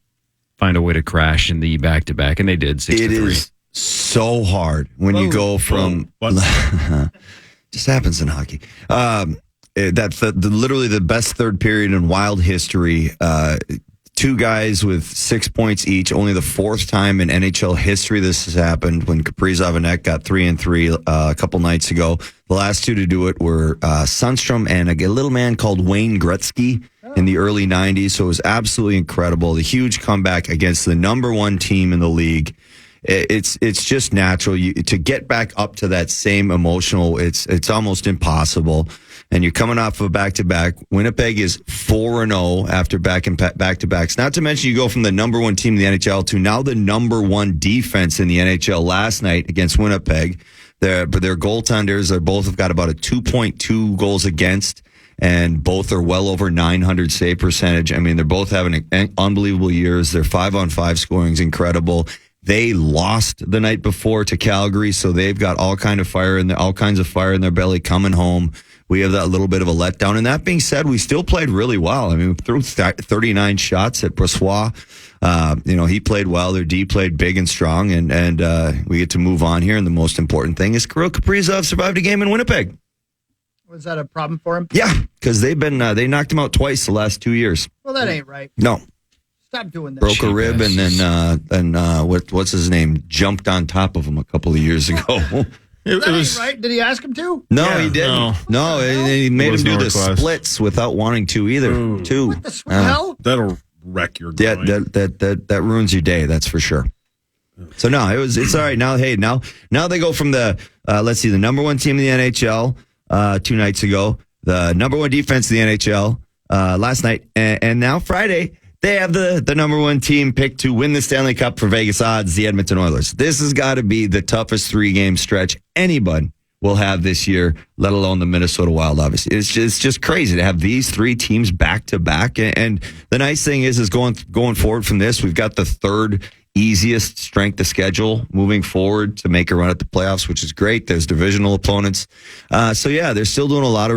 find a way to crash in the back-to-back, and they did 6-3. It is so hard when you go from just happens in hockey. That's literally the best third period in Wild history. Two guys with 6 points each. Only the fourth time in NHL history this has happened. When Kaprizov and Ek got 3-3 a couple nights ago. The last two to do it were Sundstrom and a little man called Wayne Gretzky in the early 90s. So it was absolutely incredible. The huge comeback against the number one team in the league. It's just natural to get back up to that same emotional. It's almost impossible. And you're coming off of a back-to-back. Winnipeg is 4-0 after back-to-backs. Not to mention you go from the number one team in the NHL to now the number one defense in the NHL last night against Winnipeg. Their goaltenders both have got about a 2.2 goals against, and both are well over 900 save percentage. I mean, they're both having unbelievable years. Their 5-on-5 scoring is incredible. They lost the night before to Calgary, so they've got all kinds of fire in their belly coming home. We have that little bit of a letdown. And that being said, we still played really well. I mean, we threw 39 shots at Brossois. He played well. Their D played big and strong, and we get to move on here. And the most important thing is Kirill Kaprizov survived a game in Winnipeg. Was that a problem for him? Yeah, because they knocked him out twice the last 2 years. Well, that ain't right. No. Stop doing that. Broke a rib, and then what's his name? Jumped on top of him a couple of years ago. That ain't right. Did he ask him to? No, he didn't. No, he made him do the splits without wanting to either. Too. What the hell? That'll wreck your Yeah, groin. that ruins your day. That's for sure. So no, it's all right. Now they go from the the number one team in the NHL 2 nights ago, the number one defense in the NHL last night, and now Friday. They have the number one team picked to win the Stanley Cup for Vegas odds, the Edmonton Oilers. This has got to be the toughest 3-game stretch anybody will have this year, let alone the Minnesota Wild, obviously. It's just crazy to have these 3 teams back to back. And the nice thing is going forward from this, we've got the third easiest strength of schedule moving forward to make a run at the playoffs, which is great. There's divisional opponents. They're still doing a lot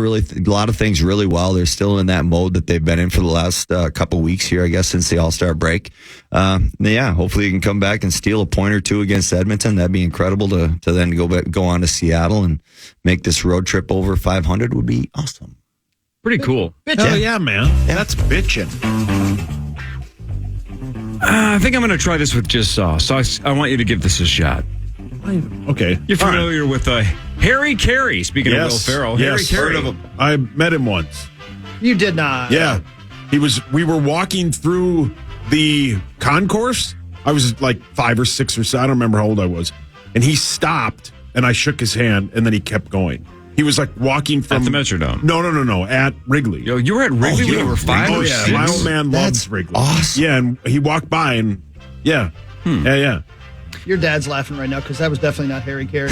of things really well. They're still in that mode that they've been in for the last couple weeks here, I guess, since the All-Star break. Hopefully you can come back and steal a point or two against Edmonton. That'd be incredible to then go on to Seattle and make this road trip over 500 would be awesome. Pretty cool. Hell yeah, man. That's bitching. I think I'm going to try this with just sauce. So I want you to give this a shot. Okay. You're familiar with Harry Carey, speaking of Will Ferrell. Yes. Harry Carey. Heard of him. I met him once. You did not. Yeah. We were walking through the concourse. I was like 5 or 6 or so. I don't remember how old I was. And he stopped and I shook his hand and then he kept going. He was like walking from at the Metrodome. No. At Wrigley. Yo, you were at Wrigley when you were 5 Oh or yeah, 6? my old man loves Wrigley. Awesome. Yeah, and he walked by and yeah. Yeah. Your dad's laughing right now because that was definitely not Harry Carey.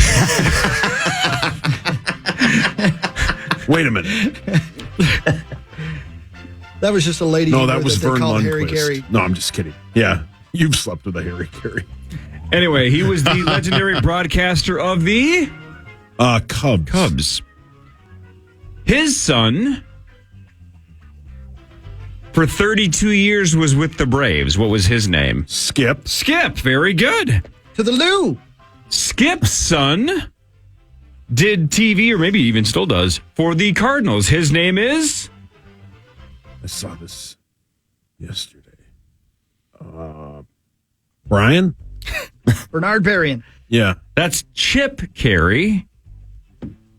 Wait a minute. That was just a lady. No, that was they Vern called Harry Lundquist. Carey. No, I'm just kidding. Yeah, you've slept with a Harry Carey. Anyway, he was the legendary broadcaster of the Cubs. His son, for 32 years, was with the Braves. What was his name? Skip. Skip. Very good. To the loo. Skip's son did TV, or maybe even still does, for the Cardinals. His name is? I saw this yesterday. Brian? Bernard Varian. Yeah. That's Chip Carey.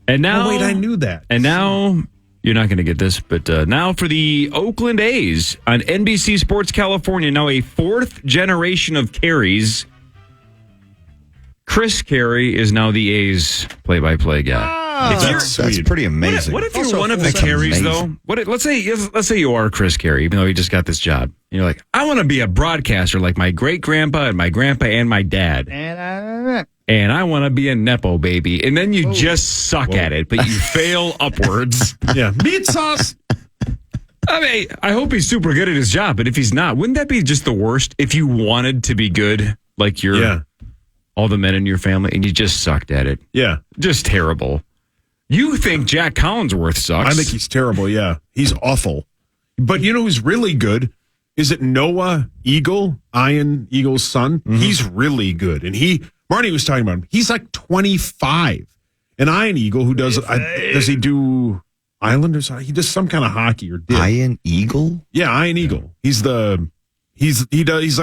And now, Oh, wait, I knew that. And now You're not going to get this, but now for the Oakland A's on NBC Sports California. Now a fourth generation of Carries. Chris Carey is now the A's play-by-play guy. That's pretty amazing. What if you're Also one of the That's Careys, amazing. though? Let's say you are Chris Carey, even though you just got this job. And you're like, I want to be a broadcaster like my great-grandpa and my grandpa and my dad. And I want to be a Nepo baby. And then you just suck at it, but you fail upwards. Yeah. Meat sauce. I mean, I hope he's super good at his job, but if he's not, wouldn't that be just the worst if you wanted to be good like all the men in your family and you just sucked at it? Yeah. Just terrible. You think Jack Collinsworth sucks. I think he's terrible, yeah. He's awful. But you know who's really good? Is it Noah Eagle, Ian Eagle's son? Mm-hmm. He's really good. And Marty was talking about him. He's like 25. And Ian Eagle, who does he do Islanders? He does some kind of hockey or did. Ian Eagle? Yeah, Ian Eagle. He's like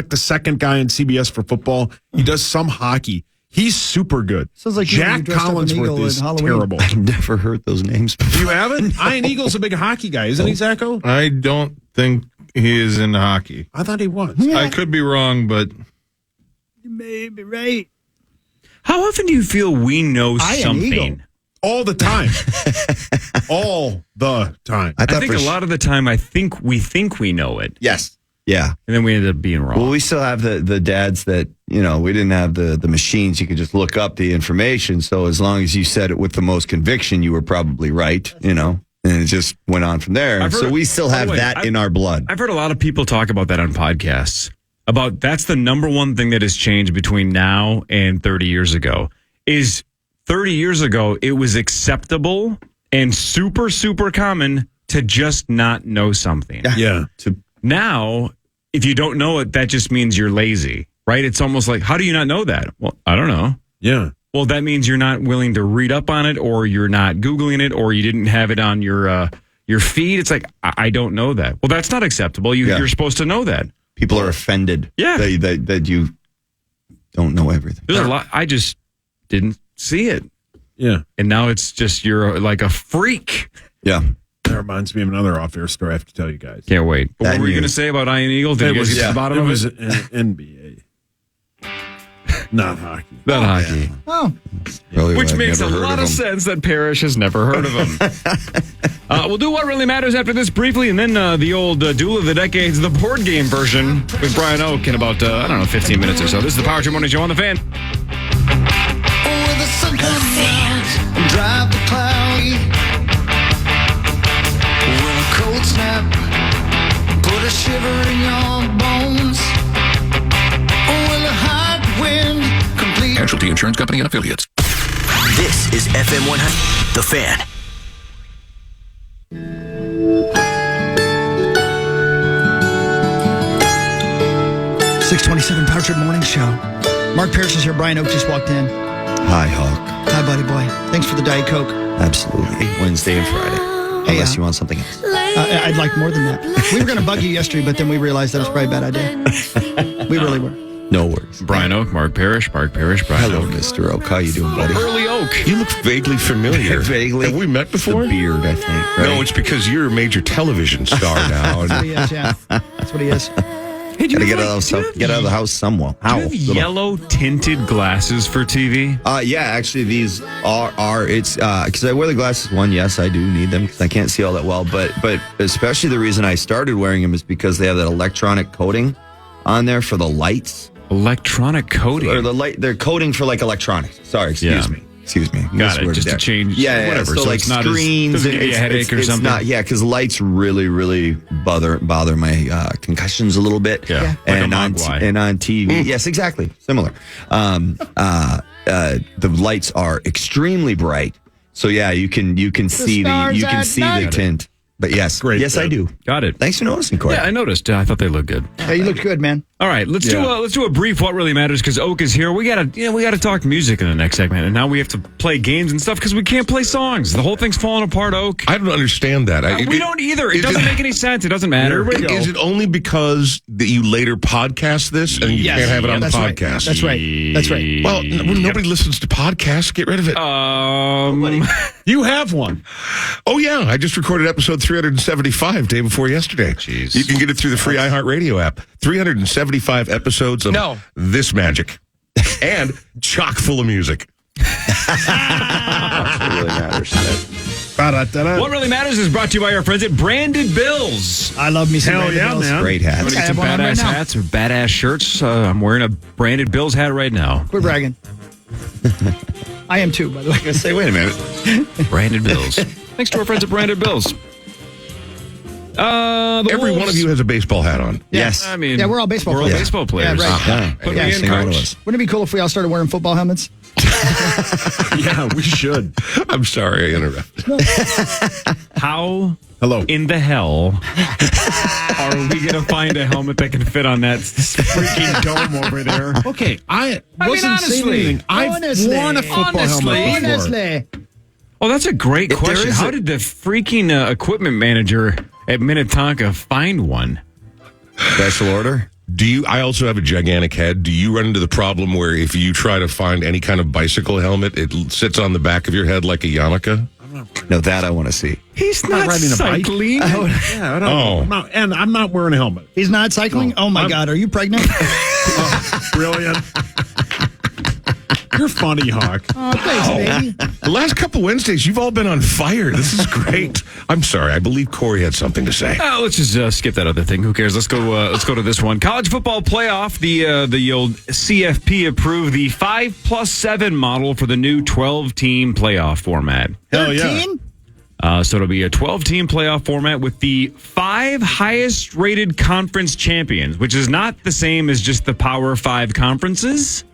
the second guy in CBS for football. He does some hockey. He's super good. Sounds like Jack Collinsworth is terrible. I've never heard those names before. You haven't? Ian Eagle's a big hockey guy, isn't he, Zacho? I don't think he is in hockey. I thought he was. I could be wrong, but You may be right. How often do you feel we know Ian something? Eagle. All the time. All the time. I think a lot of the time we think we know it. Yes. Yeah. And then we end up being wrong. Well, we still have the dads that, we didn't have the machines. You could just look up the information. So as long as you said it with the most conviction, you were probably right, and it just went on from there. So we still have that in our blood. I've heard a lot of people talk about that on podcasts. About that's the number one thing that has changed between now and 30 years ago. Is 30 years ago, it was acceptable and super, super common to just not know something. Yeah. Now, if you don't know it, that just means you're lazy, right? It's almost like, how do you not know that? Well, I don't know. Yeah. Well, that means you're not willing to read up on it, or you're not Googling it, or you didn't have it on your feed. It's like, I don't know that. Well, that's not acceptable. You're supposed to know that. People are offended that you don't know everything. There's a lot. I just didn't see it. Yeah. And now it's just you're like a freak. Yeah. That reminds me of another off-air story I have to tell you guys. Can't wait. But what were you going to say about Ian Eagle? Did you guys get to the bottom of it? It was NBA. Not hockey. Not hockey. Oh. Which makes a lot of sense that Parrish has never heard of him. We'll do what really matters after this briefly, and then the old Duel of the Decades, the board game version with Brian Oak in about, 15 minutes or so. This is the Power Trip Morning Show on The Fan. Drive the cloudy. When a cold snap, put a shiver in your bones. Will a hot wind complete? Casualty Insurance Company and Affiliates. This is FM 100, The Fan. .627 Power Trip Morning Show. Mark Parrish is here. Brian Oak just walked in. Hi, Hawk. Hi, buddy boy. Thanks for the Diet Coke. Absolutely. Wednesday and Friday. Hey, Unless you want something else. I'd like more than that. We were going to bug you yesterday, but then we realized that was probably a bad idea. We really were. No worries. Brian Oak, Mark Parrish, Brian Hello, Oak. Mr. Oak. How you doing, buddy? Early Oak. You look vaguely familiar. Vaguely. Have we met before? The beard, I think. Right? No, it's because you're a major television star now. That's what he is, yeah. That's what he is. Hey, Gotta get out of the house somewhere. Do you have yellow tinted glasses for TV? Yeah, actually, these are it's because I wear the glasses. One, yes, I do need them because I can't see all that well. But especially the reason I started wearing them is because they have that electronic coating on there for the lights. Electronic coating, or the light? They're coating for like electronics. Sorry, excuse me. Got it. Just to change. Yeah, whatever. So like it's not screens. Doesn't give you a headache or something. Not, because lights really, really bother my concussions a little bit. Yeah. And like on TV. Yes, exactly. Similar. The lights are extremely bright. So yeah, you can see the tint. But yes, Great. yes, I do. Got it. Thanks for noticing, Corey. Yeah, I noticed. I thought they looked good. Hey, you look good, man. All right, let's do a brief what really matters because Oak is here. We gotta talk music in the next segment, and now we have to play games and stuff because we can't play songs. The whole thing's falling apart, Oak. I don't understand that. We don't either. It doesn't make any sense. It doesn't matter. Is it only because that you later podcast this and you can't have it on the podcast? That's right. That's right. Well, nobody listens to podcasts. Get rid of it. You have one. Oh, yeah. I just recorded episode 375 day before yesterday. Jeez. You can get it through the free iHeartRadio app. 375 episodes of this magic. And chock full of music. That's what really matters. What really matters is brought to you by our friends at Branded Bills. I love me some Hell Branded yeah, Bills. man. Great Want hats. to get I some have one on badass right now. hats or badass shirts? I'm wearing a Branded Bills hat right now. Quit bragging. I am too, by the way. I say, wait a minute. Branded Bills. Thanks to our friends at Branded Bills. Every one of you has a baseball hat on. Yes. I mean, Yeah, we're all baseball We're all players. baseball players. Yeah, right. Yeah. Put me Every in, single one of coach. us. Wouldn't it be cool if we all started wearing football helmets? Yeah, we should. I'm sorry I interrupted. How Hello. in the hell are we going to find a helmet that can fit on that freaking dome over there? Okay, I wasn't saying honestly. anything. I've Honestly. worn a football helmet before. Honestly. Oh, that's a great question. is How a- did the freaking equipment manager at Minnetonka find one? Special order? I also have a gigantic head. Do you run into the problem where if you try to find any kind of bicycle helmet, it sits on the back of your head like a yarmulke? No, that I want to see. He's not not riding a bike. cycling. Yeah, I don't, and I'm not wearing a helmet. He's not cycling? Oh, my God. Are you pregnant? Brilliant. You're funny, Hawk. Oh, thanks, baby. The last couple Wednesdays, you've all been on fire. This is great. I'm sorry. I believe Corey had something to say. Let's just skip that other thing. Who cares? Let's go to this one. College football playoff. The old CFP approved the 5+7 model for the new 12-team playoff format. Hell yeah. 13? So it'll be a 12-team playoff format with the 5 highest-rated conference champions, which is not the same as just the Power 5 conferences.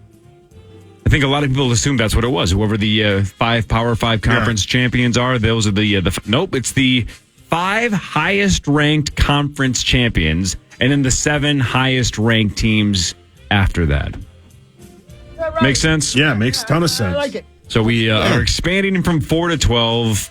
I think a lot of people assume that's what it was. Whoever the 5 Power 5 conference champions are, those are the nope. It's the 5 highest-ranked conference champions, and then the 7 highest-ranked teams after that. Right. Make sense? Yeah, makes a ton of sense. I like it. So we are expanding from 4 to 12.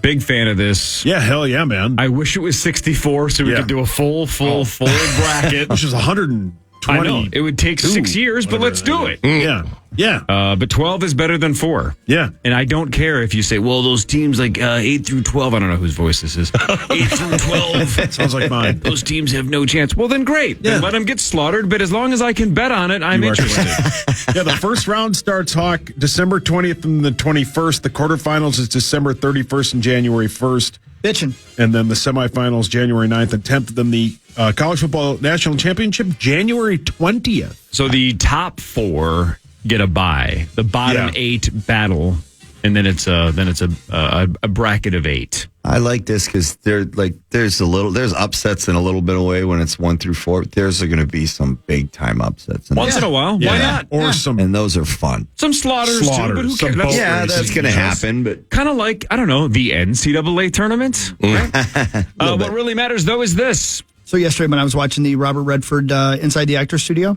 Big fan of this. Yeah, hell yeah, man. I wish it was 64 so we Yeah. could do a full bracket. Which is 120. I know. It would take 6 years, but let's do it. Yeah. Yeah. But 12 is better than 4. Yeah. And I don't care if you say, well, those teams like 8 through 12, I don't know whose voice this is. 8 through 12. Sounds like mine. Those teams have no chance. Well, then great. Yeah. Then let them get slaughtered. But as long as I can bet on it, I'm You are interested. Yeah, the first round starts, Hawk, December 20th and the 21st. The quarterfinals is December 31st and January 1st. Bitching. And then the semifinals, January 9th and 10th. Then the College Football National Championship, January 20th. So the top 4 get a bye. The bottom 8 battle, and then it's a bracket of 8. I like this because there's upsets in a little bit of way when it's 1 through 4. There's going to be some big time upsets. Once in a while, why not? Or some And those are fun. Some slaughters too, but who Some cares? boat Yeah, races. that's going to happen, but Kind of like, I don't know, the NCAA tournament. Right? What really matters, though, is this. So yesterday when I was watching the Robert Redford Inside the Actors Studio,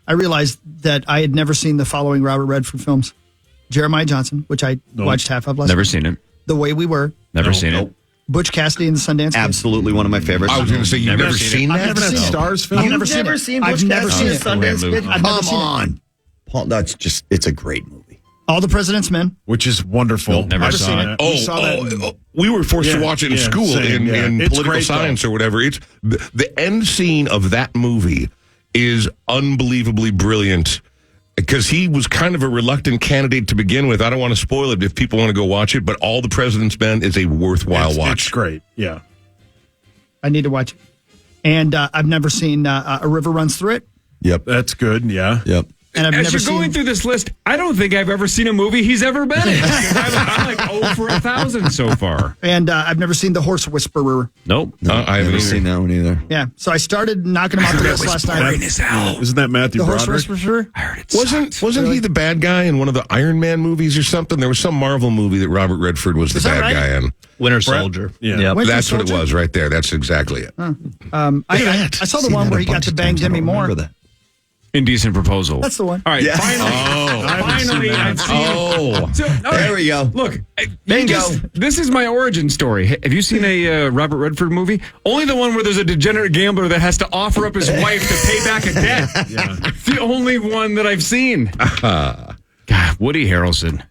I realized that I had never seen the following Robert Redford films. Jeremiah Johnson, which I watched half of last Never night. seen it. The Way We Were. Never seen it. Butch Cassidy and the Sundance Kid. absolutely one of my favorites. I was going to say, you've never seen I've that? never seen it. Stars film? I've never seen it. I've never seen it. I've never Come seen it. on. Paul, it's a great movie. All the President's Men. Which is wonderful. Never I've saw seen it. We saw that. We were forced to Yeah, watch it in yeah, school same, in It's political great, science though. or whatever. It's the end scene of that movie is unbelievably brilliant because he was kind of a reluctant candidate to begin with. I don't want to spoil it if people want to go watch it, but All the President's Men is a worthwhile watch. It's great. Yeah. I need to watch it. And I've never seen A River Runs Through It. Yep. That's good. Yeah. Yep. And I've As never you're seen... going through this list, I don't think I've ever seen a movie he's ever been in. I'm like 0 for 1,000 so far. And I've never seen The Horse Whisperer. Nope. I haven't never either. seen that one either. Yeah. So I started knocking them off the list last night. Isn't that Matthew The Horse Broderick? Whisperer? I heard it Wasn't he the bad guy in one of the Iron Man movies or something? There was some Marvel movie that Robert Redford was the that bad right? guy in. Winter Soldier. Yeah. Yep. Winter That's what it Soldier? was right there. That's exactly it. I saw the one where he got to bang Demi Moore. Indecent Proposal. That's the one. All right, Yeah. finally, I've seen. Oh. So, all right, There we go. Look, Bingo. This is my origin story. Have you seen a Robert Redford movie? Only the one where there's a degenerate gambler that has to offer up his wife to pay back a debt. It's the only one that I've seen. God, Woody Harrelson.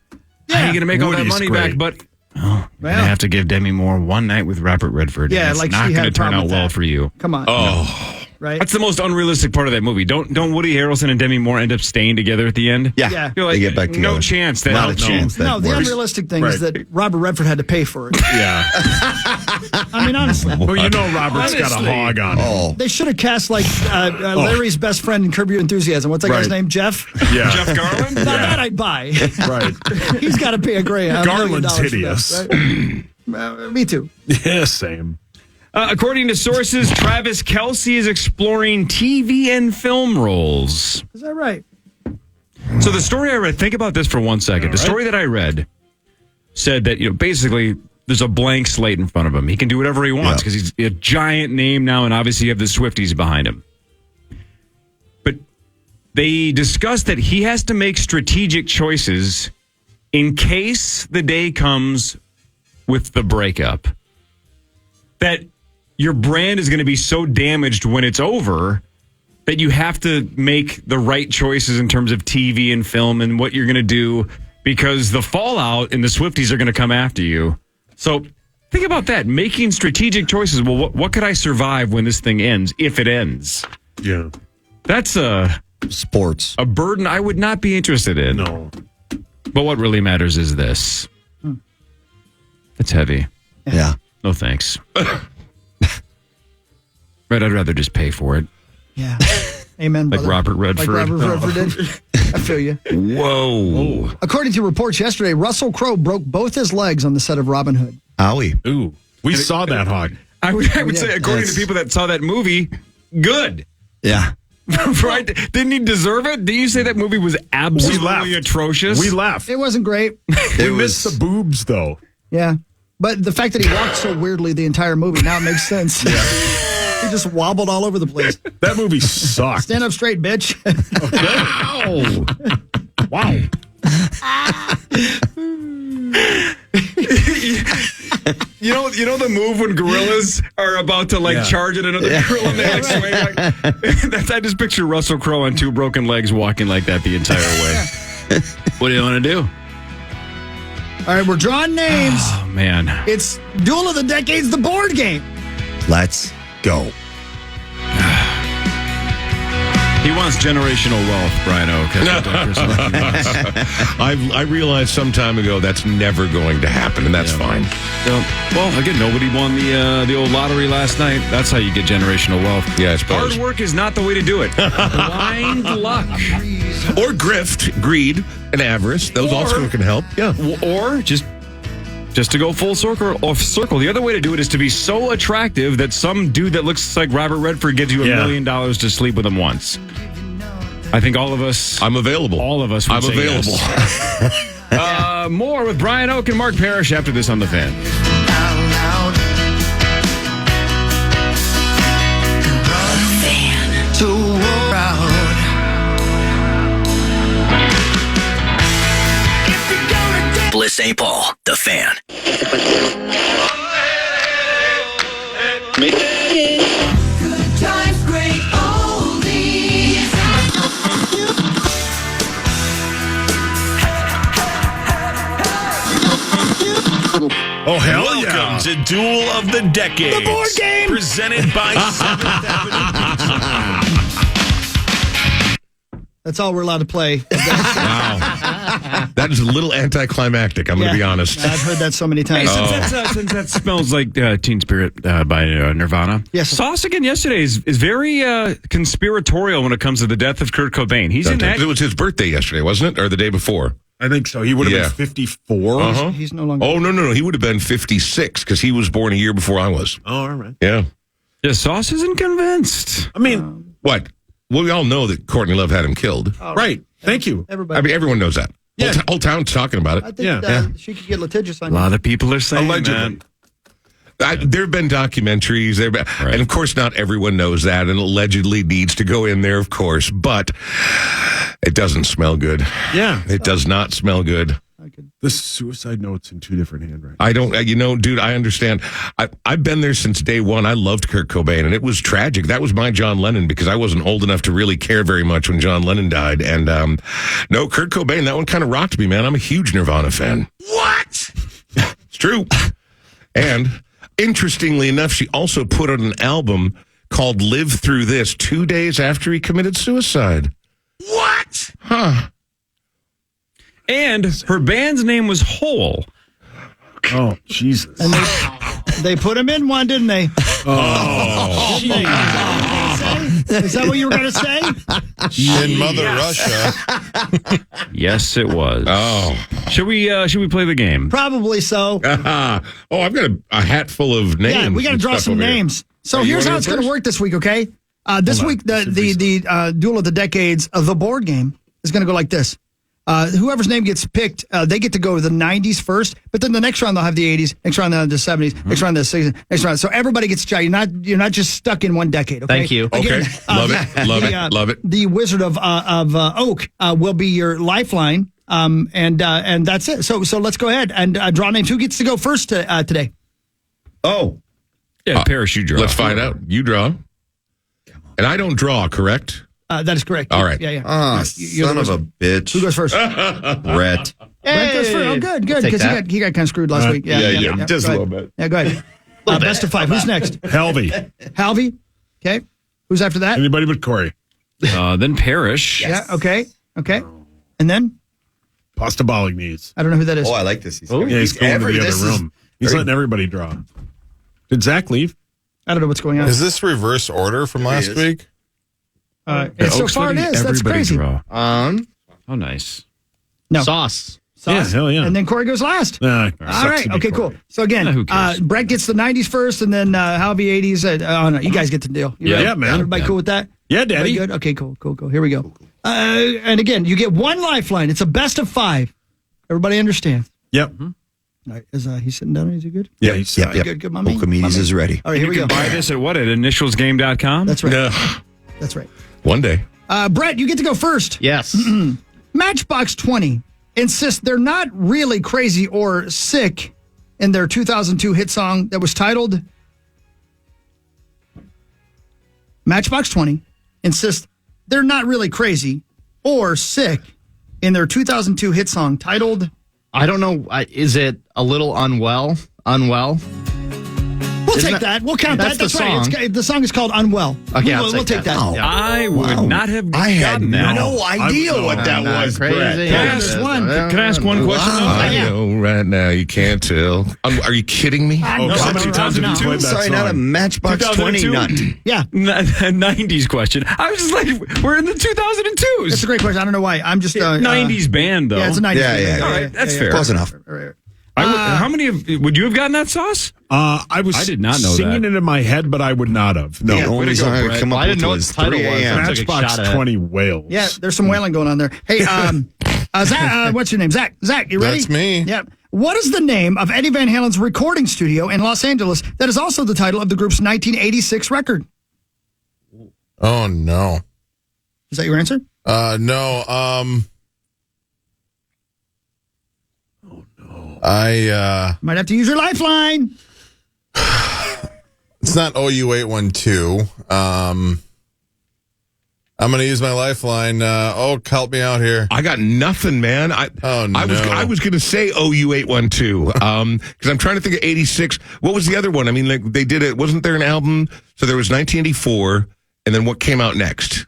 How are you going to make all that Woody's money great. back? But I'm going to have to give Demi Moore one night with Robert Redford. Yeah, and it's like not she going had to a turn problem out with well that. for you. Come on. Oh. Right? That's the most unrealistic part of that movie. Don't Woody Harrelson and Demi Moore end up staying together at the end? Yeah. You're like, They get back together. no chance. That Not a chance. No, That the works. unrealistic thing is that Robert Redford had to pay for it. Yeah. I mean, honestly. Well, you know Robert's got a Honestly. hog on him. Oh, They should have cast like Larry's best friend in Curb Your Enthusiasm. What's that guy's Right. name? Jeff? Yeah. Jeff Garland? Now that I'd buy. Right. He's got to pay a $1 million Garland's for hideous. that, right? Me too. Yeah, same. According to sources, Travis Kelce is exploring TV and film roles. Is that right? So the story I read, think about this for 1 second. The story that I read said that, basically there's a blank slate in front of him. He can do whatever he wants because he's a giant name now, and obviously you have the Swifties behind him. But they discussed that he has to make strategic choices in case the day comes with the breakup. That your brand is going to be so damaged when it's over that you have to make the right choices in terms of TV and film and what you're going to do because the fallout and the Swifties are going to come after you. So think about that, making strategic choices. Well, what could I survive when this thing ends, if it ends? Yeah. That's sports. a burden I would not be interested in. No. But what really matters is this. It's heavy. Yeah. No thanks. Right, I'd rather just pay for it. Yeah. Amen, Like brother. Robert Redford. Like Robert Redford did. I feel you. Whoa. According to reports yesterday, Russell Crowe broke both his legs on the set of Robin Hood. Owie. Ooh. We saw that hog. I would say, according to people that saw that movie, good. Yeah. Right? Didn't he deserve it? Didn't you say that movie was absolutely atrocious? We laughed. It wasn't great. We missed the boobs, though. Yeah. But the fact that he walked so weirdly the entire movie, now it makes sense. He just wobbled all over the place. That movie sucked. Stand up straight, bitch. Wow. You know the move when gorillas are about to charge at another gorilla and they swing like, I just picture Russell Crowe on two broken legs walking like that the entire way. What do you want to do? All right, we're drawing names. Oh man. It's Duel of the Decades, the board game. Let's go. He wants generational wealth, Brian Oak. I realized some time ago that's never going to happen, and that's fine. Well, again, nobody won the old lottery last night. That's how you get generational wealth. Yeah, I suppose. Hard work is not the way to do it. Blind luck. Or grift, greed, and avarice. Those also can help. Yeah. Or just to go full circle. The other way to do it is to be so attractive that some dude that looks like Robert Redford gives you $1 million to sleep with him once. I think all of us. I'm available. All of us would I'm say available. Yes. More with Brian Oak and Mark Parrish after this on The Fan. Bliss St. Paul, The Fan. Good times, great oldies. Oh, hell Welcome to Duel of the Decades. The board game. Presented by 7th Avenue. That's all we're allowed to play. Wow. That is a little anticlimactic, I'm going to be honest. I've heard that so many times. Since that smells like Teen Spirit by Nirvana. Yes. Sauce again yesterday is very conspiratorial when it comes to the death of Kurt Cobain. He's in that. It was his birthday yesterday, wasn't it? Or the day before? I think so. He would have been 54. Uh-huh. He's no longer. Oh, no. He would have been 56 because he was born a year before I was. Oh, all right. Yeah. Yeah, Sauce isn't convinced. I mean, What? Well, we all know that Courtney Love had him killed. right. Thank you. Everybody. I mean, everyone knows that. Yeah. Whole town's talking about I it. think she could get litigious on A you. lot of people are saying Allegedly. that. There have been documentaries, and of course, not everyone knows that, and allegedly needs to go in there, of course, but it doesn't smell good. Yeah. It does not smell good. The suicide note's in 2 different handwritings. I don't, dude, I understand. I've been there since day one. I loved Kurt Cobain, and it was tragic. That was my John Lennon because I wasn't old enough to really care very much when John Lennon died. And no, Kurt Cobain, that one kind of rocked me, man. I'm a huge Nirvana fan. What? It's true. And interestingly enough, she also put out an album called Live Through This 2 days after he committed suicide. What? Huh. And her band's name was Hole. Oh, Jesus. And they put him in one, didn't they? Oh. Is that what you were going to say? In Mother Russia. Yes, it was. Oh. Should we play the game? Probably so. I've got a hat full of names. Yeah, we got to draw some names. So here's how it's going to work this week, okay? This week, the Duel of the Decades, the board game, is going to go like this. Whoever's name gets picked, they get to go to the 90s first, but then the next round they'll have the 80s, next round they'll have the 70s, next round the 60s, next round. So everybody gets a shot. You're not just stuck in one decade, okay? Thank you. Okay. Love it. Love it. The Wizard of Oak will be your lifeline, and that's it. So let's go ahead and draw names. Who gets to go first today? Oh. Yeah, Parrish, you draw. Let's find out. You draw. And I don't draw, correct? That is correct. All right. Yeah. Oh, son of a bitch. Who goes first? Brett. Brett goes first. Oh, good. Because he got kind of screwed last week. Yeah, just a little bit. Yeah, go ahead. Best of 5. Who's next? Halvey. Okay. Who's after that? Anybody but Corey. Then Parrish. Yes. Yeah, okay. And then? Pasta Bolognese. I don't know who that is. Oh, I like this. He's going to the other room. He's letting everybody draw. Did Zach leave? I don't know what's going on. Is this reverse order from last week? And so far it is. That's crazy. Draw. Oh, nice. No. Sauce. Yeah, hell yeah. And then Corey goes last. All right. Okay, cool. So again, who cares? Brett gets the 90s first, and then Halvey 80s. No, you guys get the deal. Yeah, man. Everybody cool with that? Yeah, Daddy. Good. Okay, cool. Here we go. And again, you get one lifeline. It's a best of 5. Everybody understands? Yep. All right. Is he sitting down? Is he good? Yeah, he's Good. Mommy. Okomedes is ready. All right, here we go. Buy this at what? At initialsgame.com? That's right. No. That's right. One day. Brett, you get to go first. Yes. Matchbox 20 insists they're not really crazy or sick in their 2002 hit song that was titled Matchbox 20 insists they're not really crazy or sick in their 2002 hit song titled I don't know. Is it a little unwell? We'll take that. We'll count that. That's right. The song is called Unwell. Okay, we'll take that. Oh, I would not have I had gotten that. no idea what that was, crazy. Brett. Can I ask one question? I know right now. You can't tell. Are you kidding me? No, 2002? I'm sorry, not a Matchbox 20 nut. Yeah. 90s question. I was just like, we're in the 2002s. That's a great question. I don't know why. I'm just 90s band, though. Yeah, it's a 90s Yeah. band. All right, that's fair. Close enough. How many would you have gotten that sauce? I did not know singing that. it in my head, but I would not have. No. The only song I could come up I didn't with know what was the title 3 was. a.m. Took a Matchbox shot at it. 20 whales. Yeah, there's some wailing going on there. Hey, Zach, what's your name? Zach, you ready? That's me. Yep. What is the name of Eddie Van Halen's recording studio in Los Angeles that is also the title of the group's 1986 record? Oh, no. Is that your answer? No. I Might have to use your lifeline. it's not OU812. I'm going to use my lifeline. Help me out here. I got nothing, man. I was going to say OU812 because I'm trying to think of 86. What was the other one? I mean, like they did it. Wasn't there an album? So there was 1984, and then what came out next?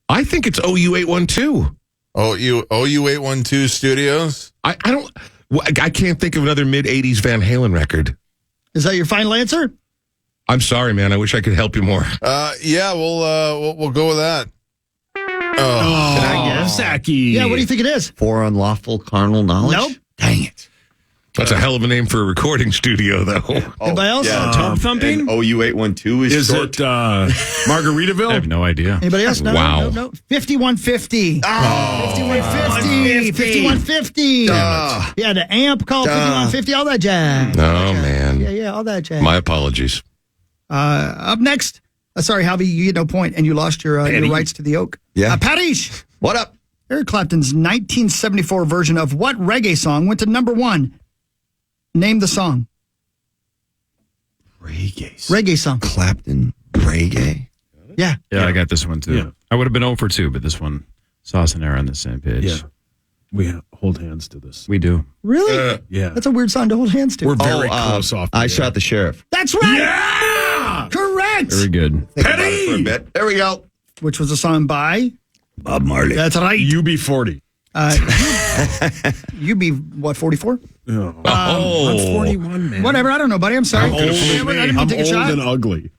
I think it's OU812. OU812 Studios. I can't think of another mid 80s Van Halen record. Is that your final answer? I'm sorry, man. I wish I could help you more. Yeah, we'll go with that. Can I guess? Zachy. Yeah, what do you think it is? For unlawful carnal knowledge? Nope. Dang it. That's a hell of a name for a recording studio, though. Anybody else? Tub thumping? OU812 is short. It Margaritaville? I have no idea. Anybody else? No, Wow. no. 5150. Oh, 5150. 5150. Yeah, the amp called 5150, all that jazz. Oh, man. Yeah, all that jazz. My apologies. Up next, sorry, Javi, you get no point, and you lost your rights to the oak. Yeah. Parrish. What up? Eric Clapton's 1974 version of what reggae song went to number 1? Name the song. Reggae song. Clapton reggae. Yeah. Yeah, I got this one too. Yeah. I would have been 0 for 2, but this one, Sauce and Air on the same page. Yeah. We hold hands to this. We do. Really? Yeah. That's a weird song to hold hands to. We're very close off. I shot the sheriff. That's right. Yeah. Correct. Very good. Think about it for a bit. There we go. Which was a song by Bob Marley. That's right. UB40. You be what, 44? Oh. I'm 41, man. Whatever. I don't know, buddy. I'm sorry. I'm old, I didn't mean to I'm take a old shot. and ugly.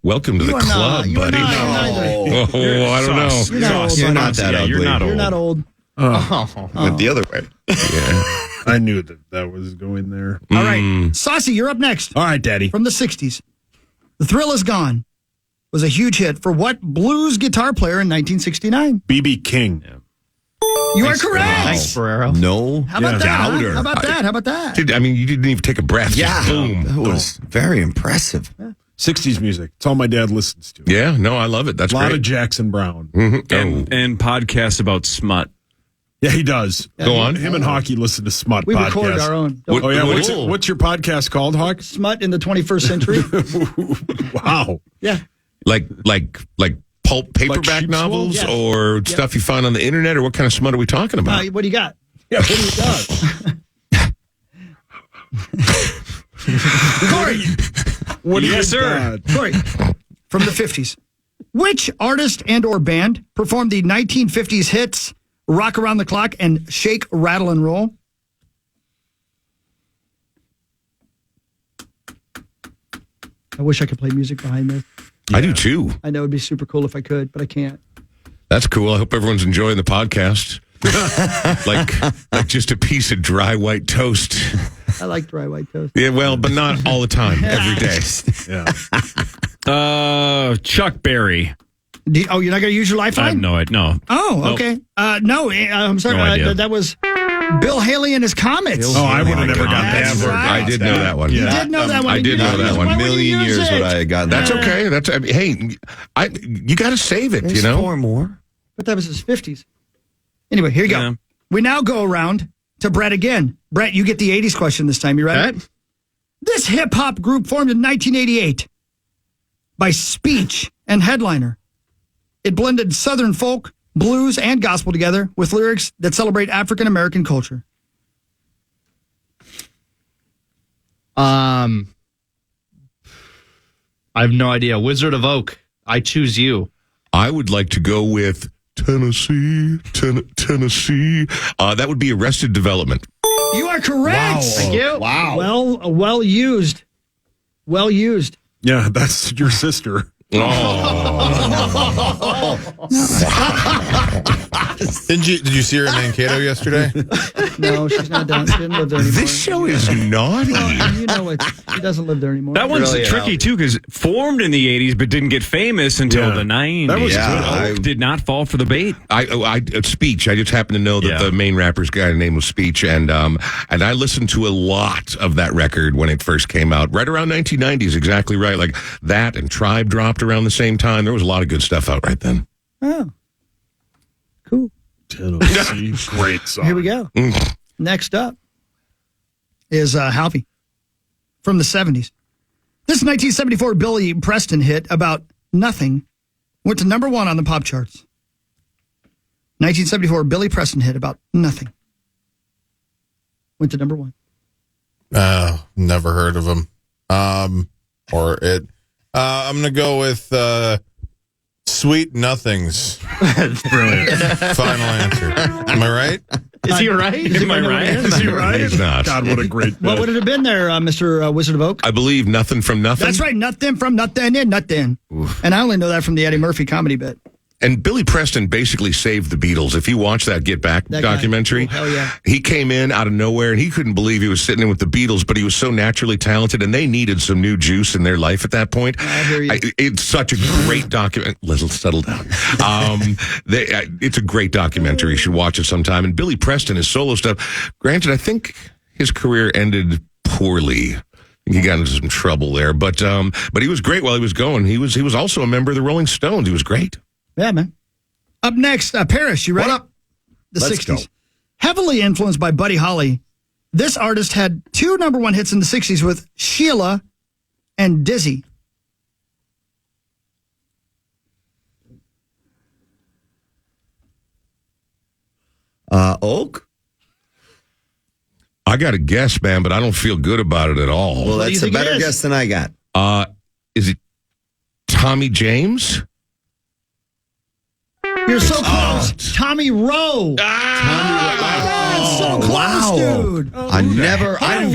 Welcome to the You are club, not. You are buddy. not. Oh, I don't know. You're not old. You're not that ugly. You're not old. You're not old. Went the other way. I knew that was going there. All right. Saucy, you're up next. All right, Daddy. From the 60s. The Thrill Is Gone was a huge hit for what blues guitar player in 1969? B.B. King. Yeah. You are correct. Thanks, Ferrero. No. How about that? Huh? Doubter. How about that? How about that? Dude, I mean, you didn't even take a breath. Yeah. Just boom. That was very impressive. 60s music. It's all my dad listens to. Yeah, no, I love it. That's A lot great. of Jackson Brown. And podcasts about smut. Yeah, he does. Go on. Him and Hockey listen to Smut We podcast. record our own. What- Oh, yeah. what- What's your podcast called, Hawk? Smut in the 21st century. Wow. Yeah. like pulp paperback sheep's novels wool? Yes. or stuff you find on the internet, or what kind of smut are we talking about? What do you got? Yeah, what do you got? Corey. What do Yes, you sir. got? Corey. From the 50s. Which artist and or band performed the 1950s hits Rock Around the Clock and Shake, Rattle, and Roll? I wish I could play music behind this. I do too. I know it'd be super cool if I could, but I can't. That's cool. I hope everyone's enjoying the podcast. like just a piece of dry white toast. I like dry white toast. Yeah, well, but not all the time, every day. Yeah. Chuck Berry. You're not going to use your I have lifeline? no idea. No. Oh, Nope. okay. No, I'm sorry. No idea. That was Bill Haley and his Comets. Oh, I would have never got that. That's right. I did know that one. You did know that one. I did know that one. Why would you Million use years it? would I have gotten That's that. okay. That's hey, you got to save it. There's you know. 4 more. But that was his 50s. Anyway, here you go. Yeah. We now go around to Brett again. Brett, you get the 80s question this time. You ready? Okay. This hip-hop group formed in 1988 by Speech and Headliner. It blended Southern folk, blues, and gospel together with lyrics that celebrate African-American culture. I have no idea. Wizard of Oak. I choose you. I would like to go with Tennessee. Tennessee. That would be Arrested Development. You are correct. Thank you. Wow. Well used. Well used. Yeah, that's your sister. Did you see her in Mankato yesterday? No, she's not down. She didn't live there anymore. This show is naughty. You know it. She doesn't live there anymore. That one's Really tricky out. too because formed in the 80s but didn't get famous until Yeah. the 90s. That was Yeah, Oak did not fall for the bait. Speech. I just happen to know that Yeah. the main rapper's guy name was Speech, and I listened to a lot of that record when it first came out, right around 1990s. Exactly right, like that and Tribe dropped around the same time. There was a lot of good stuff out right then. Oh. Cool. Tennessee. Great song. Here we go. Next up is Halvey from the 70s. This 1974 Billy Preston hit about nothing went to number 1 on the pop charts. 1974 Billy Preston hit about nothing went to number 1. Never heard of him. Or it. I'm going to go with Sweet Nothings. Brilliant. Final answer. Am I right? Is he right? Am I right? Is he right? He's not. God, what a great What would it have been there, Mr. Wizard of Oak? I believe Nothing from Nothing. That's right. Nothing from nothing and nothing. And I only know that from the Eddie Murphy comedy bit. And Billy Preston basically saved the Beatles. If you watch that Get Back documentary, hell yeah. He came in out of nowhere and he couldn't believe he was sitting in with the Beatles, but he was so naturally talented and they needed some new juice in their life at that point. I hear you. It's such a great document. Little settle down. It's a great documentary. You should watch it sometime. And Billy Preston, his solo stuff, granted, I think his career ended poorly. He got into some trouble there, but he was great while he was going. He was also a member of the Rolling Stones. He was great. Yeah, man. Up next, Parrish, you ready? What up? The Let's 60s. go. Heavily influenced by Buddy Holly, this artist had 2 number 1 hits in the 60s with Sheila and Dizzy. Oak? I got a guess, man, but I don't feel good about it at all. Well, What do you that's a think it better is? guess than I got. Is it Tommy James? You're so close. Tommy Rowe. Oh, so close, wow. dude. I've never Tommy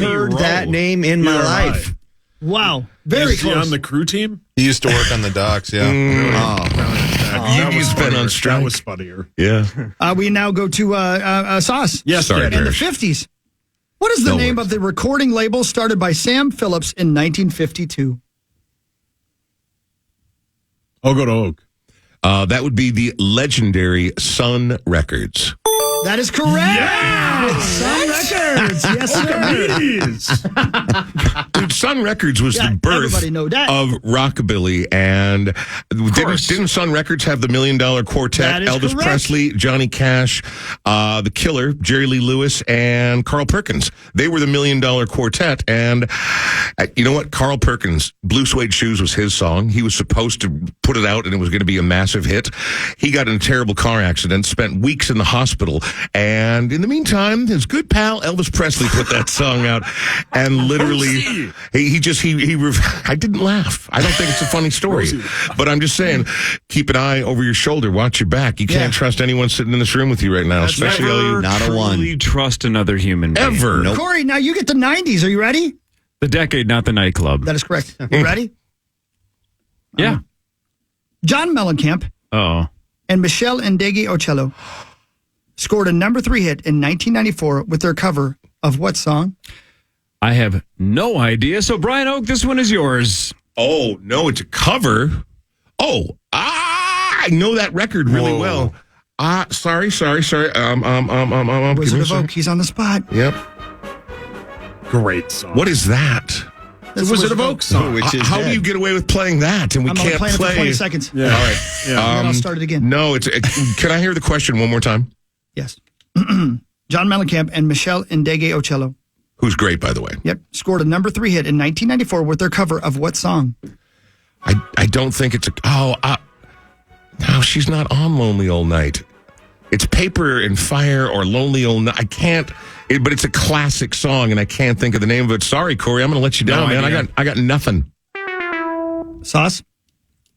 heard Rowe. that name in my You're life. right. Wow. Very Is he close. on the crew team? He used to work on the docks, yeah. He's been on strike. That was funnier. Yeah. We now go to Sauce. Yes, Sorry, In the Parrish. 50s. What is the No name worries. of the recording label started by Sam Phillips in 1952? I'll go to Oak. That would be the legendary Sun Records. That is correct. Sun Records. Yes, sir. Dude, Sun Records was Yeah, the birth everybody know that. of rockabilly, and didn't Sun Records have the $1 Million Quartet? That is Elvis correct. Presley, Johnny Cash, The Killer, Jerry Lee Lewis, and Carl Perkins. They were the $1 Million Quartet, and you know what? Carl Perkins, Blue Suede Shoes was his song. He was supposed to put it out, and it was going to be a massive hit. He got in a terrible car accident, spent weeks in the hospital, and in the meantime, his good pal Elvis Presley put that song out, and literally, I didn't laugh. I don't think it's a funny story, but I'm just saying, keep an eye over your shoulder, watch your back. You can't trust anyone sitting in this room with you right now, especially all you. Not a one. Truly trust another human being. Ever. Nope. Corey, now you get the 90s. Are you ready? The decade, not the nightclub. That is correct. You ready? Yeah. John Mellencamp Oh. and Michelle Ndege Ocello scored a number 3 hit in 1994 with their cover of what song? I have no idea. So, Brian Oak, this one is yours. Oh, no, it's a cover. Oh, I know that record really well. Sorry. Wizard of Oak. He's on the spot. Yep. Great song. What is that? That's Wizard of Oak song. Which is How do dead. you get away with playing that? And we I'm only can't playing it for play. 20 seconds. Yeah. All right. And then I'll start it again. No, can I hear the question one more time? Yes. John Mellencamp and Michelle Ndege Ocello. Who's great, by the way. Yep. Scored a number 3 hit in 1994 with their cover of what song? I don't think it's no, she's not on Lonely Old Night. It's Paper and Fire or Lonely Old Night. I can't, but it's a classic song, and I can't think of the name of it. Sorry, Corey, I'm going to let you down, man. idea. I got nothing. Sauce?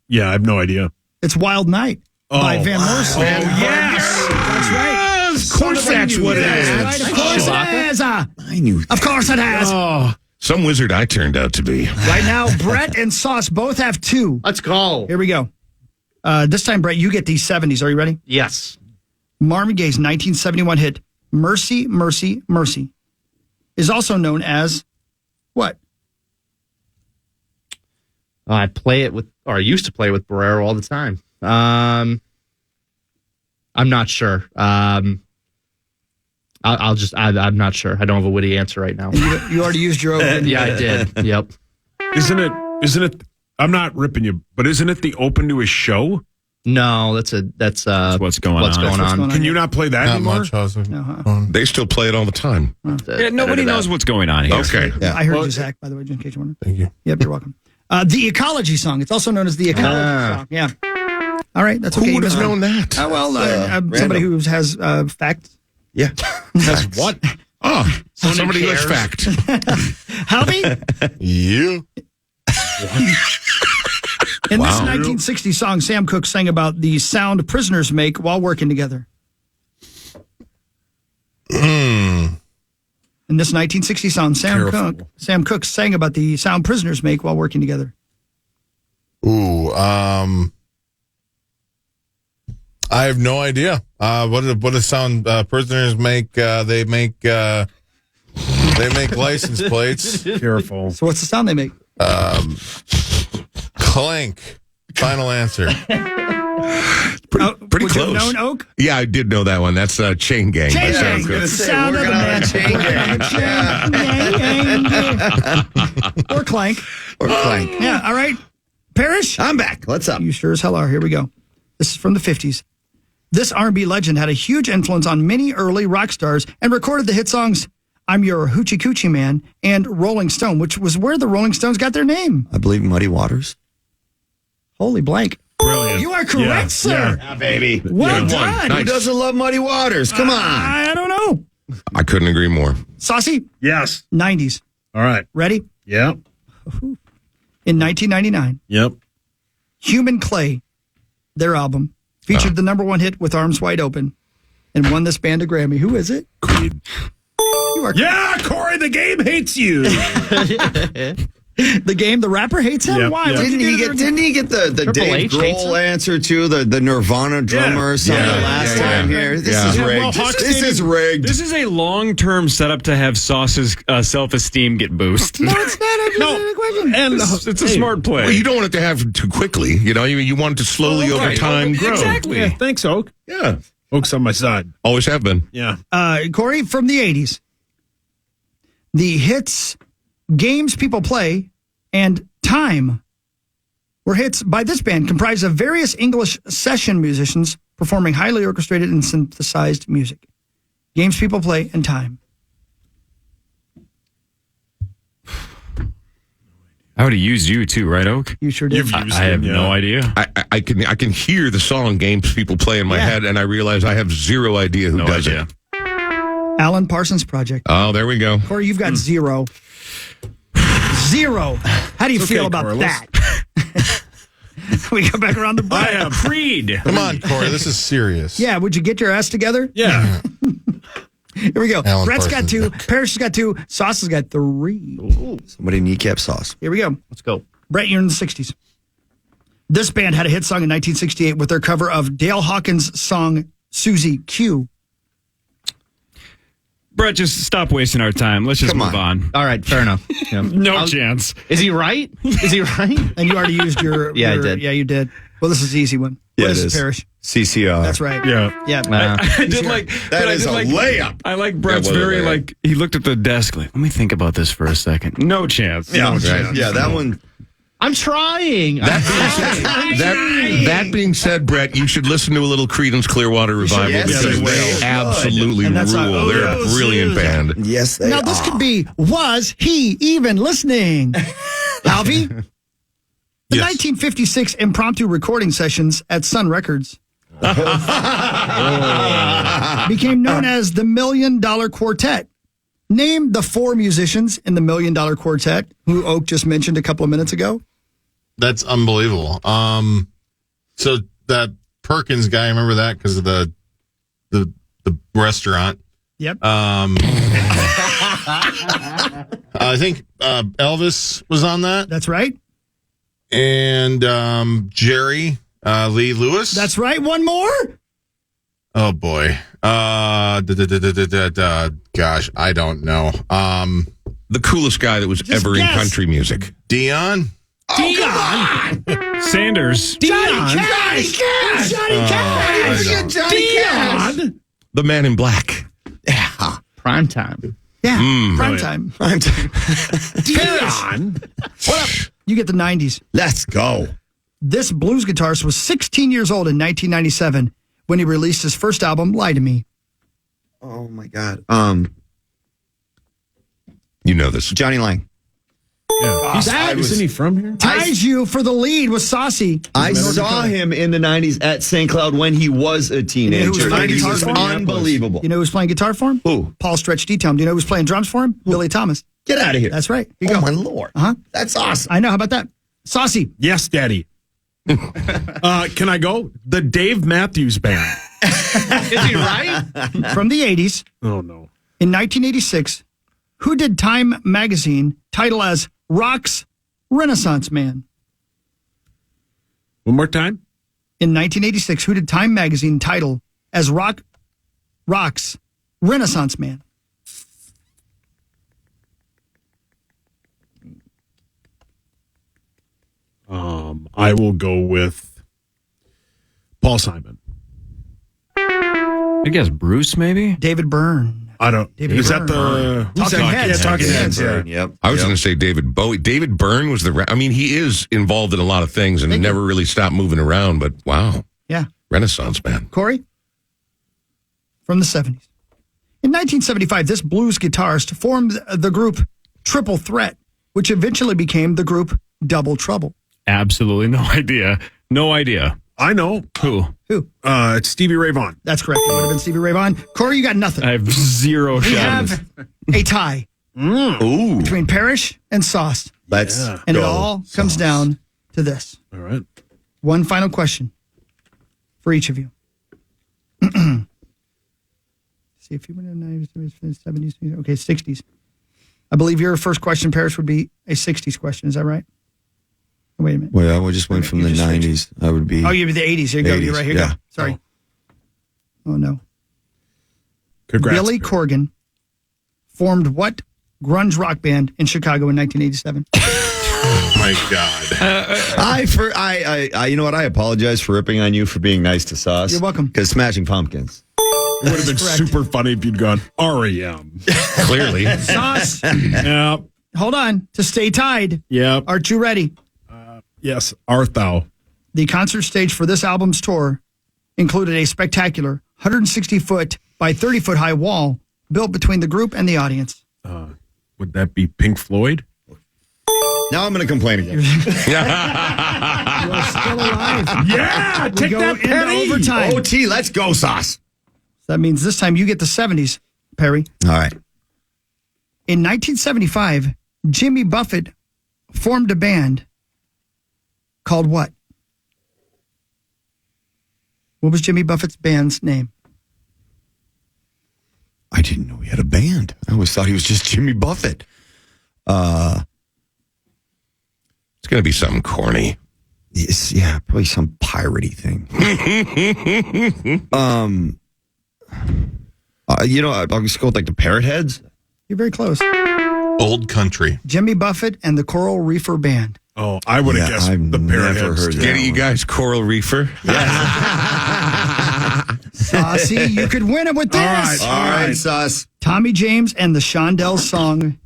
Yeah, I have no idea. It's Wild Night by Van Morrison. Yes, That's right. of course that's what it That's is. right. Of course it is. I knew that. Of course it has. Some wizard I turned out to be. Right now, Brett and Sauce both have 2. Let's go. Here we go. This time, Brett, you get these 70s. Are you ready? Yes. Marvin Gaye's 1971 hit, Mercy, Mercy, Mercy, is also known as what? I I used to play with Barrero all the time. I'm not sure. I'm not sure. I don't have a witty answer right now. You already used your own. Yeah, I did. Yep. Isn't it, I'm not ripping you, but isn't it the open to a show? No, that's what's going on. Can you not play that Not anymore? much, Howser. They still play it all the time. Yeah, nobody knows what's going on here. Okay. Yeah. I heard you, Zach, by the way, just in case you wonder. Thank you. Yep, you're welcome. The Ecology song. It's also known as the Ecology song. Yeah. All right, that's okay. Who would have You missed known that? somebody who has facts. Yeah. That's what? Oh, somebody who has fact. Howdy? You? In this 1960 song, Sam Cooke sang about the sound prisoners make while working together. In this 1960 song, Sam Cooke sang about the sound prisoners make while working together. Ooh, I have no idea. What does sound prisoners make? They make license plates. Careful. So what's the sound they make? Clank. Final answer. Pretty would you have close. known, Oak? Yeah, I did know that one. That's Chain Gang. Chain That Gang. sounds good. Sound of the man. Chain Gang. Or Clank. Or Clank. Yeah, all right. Parrish? I'm back. What's up? You sure as hell are. Here we go. This is from the 50s. This R&B legend had a huge influence on many early rock stars and recorded the hit songs I'm Your Hoochie Coochie Man and Rolling Stone, which was where the Rolling Stones got their name. I believe Muddy Waters. Holy blank. Brilliant. You are correct, sir. Yeah, baby. Well done. Who doesn't love Muddy Waters? Come on. I don't know. I couldn't agree more. Saucy? Yes. 90s. All right. Ready? Yep. In 1999, Yep. Human Clay, their album, featured the number one hit with Arms Wide Open and won this band a Grammy. Who is it? Creed. You are Yeah, Corey, the game hates you. The game, the rapper hates him? Yep, Why? yep. What'd you do? Didn't he get the Triple Dave H hates Grohl answer to the Nirvana drummer or something last time here? This is rigged. Well, this is rigged. This is a long-term setup to have Sauce's self-esteem get boosted. No, it's not. I'm just asking a question. And It's a smart play. Well, you don't want it to have too quickly. You know, you want it to slowly over time grow. Exactly. yeah, thanks, Oak. Yeah. Oak's on my side. Always have been. Yeah. Corey, from the 80s, the hits Games People Play and Time were hits by this band comprised of various English session musicians performing highly orchestrated and synthesized music. Games People Play and Time. I would have used you too, right, Oak? You sure did. I have no idea. I can hear the song games people play in my head, and I realize I have zero idea who does it. Alan Parsons Project. Oh, there we go. Corey, you've got zero. Zero. How do you feel about Corey, that? We go back around the block. I have Creed. Come on, Corey. This is serious. Yeah, would you get your ass together? Yeah. Here we go. Alan Brett's Parsons. got 2. Parrish has got 2. Sauce has got 3. Somebody kneecap Sauce. Here we go. Let's go. Brett, you're in the 60s. This band had a hit song in 1968 with their cover of Dale Hawkins' song Susie Q. Brett, just stop wasting our time. Let's just move on. All right, fair enough. Yeah. No chance. Is he right? Is he right? And you already used your... Yeah, I your- did. Yeah, you did. Well, this is an easy one. Yeah, What it is is. Parrish? CCR. That's right. Yeah. Yeah. I did like That is a layup. I like Brett's That was a very layup. like he looked at the desk like, let me think about this for a second. No chance. Yeah, No chance. yeah, that one. I'm trying. That being said, Brett, you should listen to a little Creedence Clearwater Revival Yes, because you they will. absolutely And that's rule. not- They're a brilliant band. Yes, they Now, this are. could be, was he even listening? Alfie? The 1956 impromptu recording sessions at Sun Records became known as the $1 Million Quartet. Name the 4 musicians in the $1 Million Quartet who Oak just mentioned a couple of minutes ago. That's unbelievable. So that Perkins guy, remember that because of the restaurant. Yep. I think Elvis was on that, That's right. and Jerry Lee Lewis. That's right. One more. Oh boy. Gosh, I don't know. The coolest guy that was ever in guess. country music. Dion. Sanders. Johnny Cash. Johnny Cash. Johnny Cash. The Man in Black. Prime time. Yeah. Mm. Prime time. Dion. What up? You get the 90s. Let's go. This blues guitarist was 16 years old in 1997 when he released his first album, Lie to Me. Oh my God. You know this. Johnny Lang. Yeah. Isn't he from here? Ties you for the lead with Saucy. I saw him in the 90s at St. Cloud when he was a teenager. You know who was playing and he guitar was for him? unbelievable. You know who's playing guitar for him? Who? Paul Stretch D-Town. Do you know who's playing drums for him? Billy Thomas. Get out of here. That's right. Here you Oh, go. my Lord. Uh-huh. That's awesome. I know. How about that? Saucy. Yes, Daddy. Can I go? The Dave Matthews Band. Is he right? From the 80s, Oh, no. in 1986, who did Time magazine title as Rock's Renaissance Man? One more time? In 1986, who did Time magazine title as rock's Renaissance man? I will go with Paul Simon. I guess Bruce, maybe? David Byrne. I don't. David Is Byrne. that the Talking Heads? Yeah, Talking Heads. Yeah. Yep. I was going to say David Bowie. David Byrne was I mean, he is involved in a lot of things and never really stopped moving around, but wow. Yeah. Renaissance man. Corey? From the 70s. In 1975, this blues guitarist formed the group Triple Threat, which eventually became the group Double Trouble. Absolutely no idea. No idea. I know. Who? It's Stevie Ray Vaughan. That's correct. It would have been Stevie Ray Vaughan. Corey, you got nothing. I have zero We shot. have a tie Ooh. between Parrish and Sauce. Let's And go. it all comes down to this. All right. One final question for each of you. See if you went in the 70s. Okay, 60s. I believe your first question, Parrish, would be a 60s question. Is that right? Oh, wait a minute. Well, we just went from the 90s. I would be. Oh, you'd be the 80s. Here you go. You're right. Here you go. Sorry. Oh, no. Congrats. Billy Corgan formed what grunge rock band in Chicago in 1987? Oh my God. I you know what? I apologize for ripping on you for being nice to Sauce. You're welcome. Because Smashing Pumpkins. It would have been correct. super funny if you'd gone REM. Clearly. Sauce, Yep. hold on. To stay tied, Yep. aren't you ready? Yes. Arthau. The concert stage for this album's tour included a spectacular 160-foot by 30-foot high wall built between the group and the audience. Would that be Pink Floyd? Now I'm going to complain again. You are still alive. Yeah. We go into overtime. OT, let's go, Sauce. So that means this time you get the 70s, Perry. All right. In 1975, Jimmy Buffett formed a band called what? What was Jimmy Buffett's band's name? I didn't know he had a band. I always thought he was just Jimmy Buffett. It's going to be something corny. Yeah, probably some piratey thing. I'll just go with like the Parrot Heads. You're very close. Old Country. Jimmy Buffett and the Coral Reefer Band. Oh, I would have guessed I've the Parrot never Heads. heard too. that. Get it, you guys? Coral Reefer? See, you could win it with this. All right, Sauce. Tommy James and the Shondells song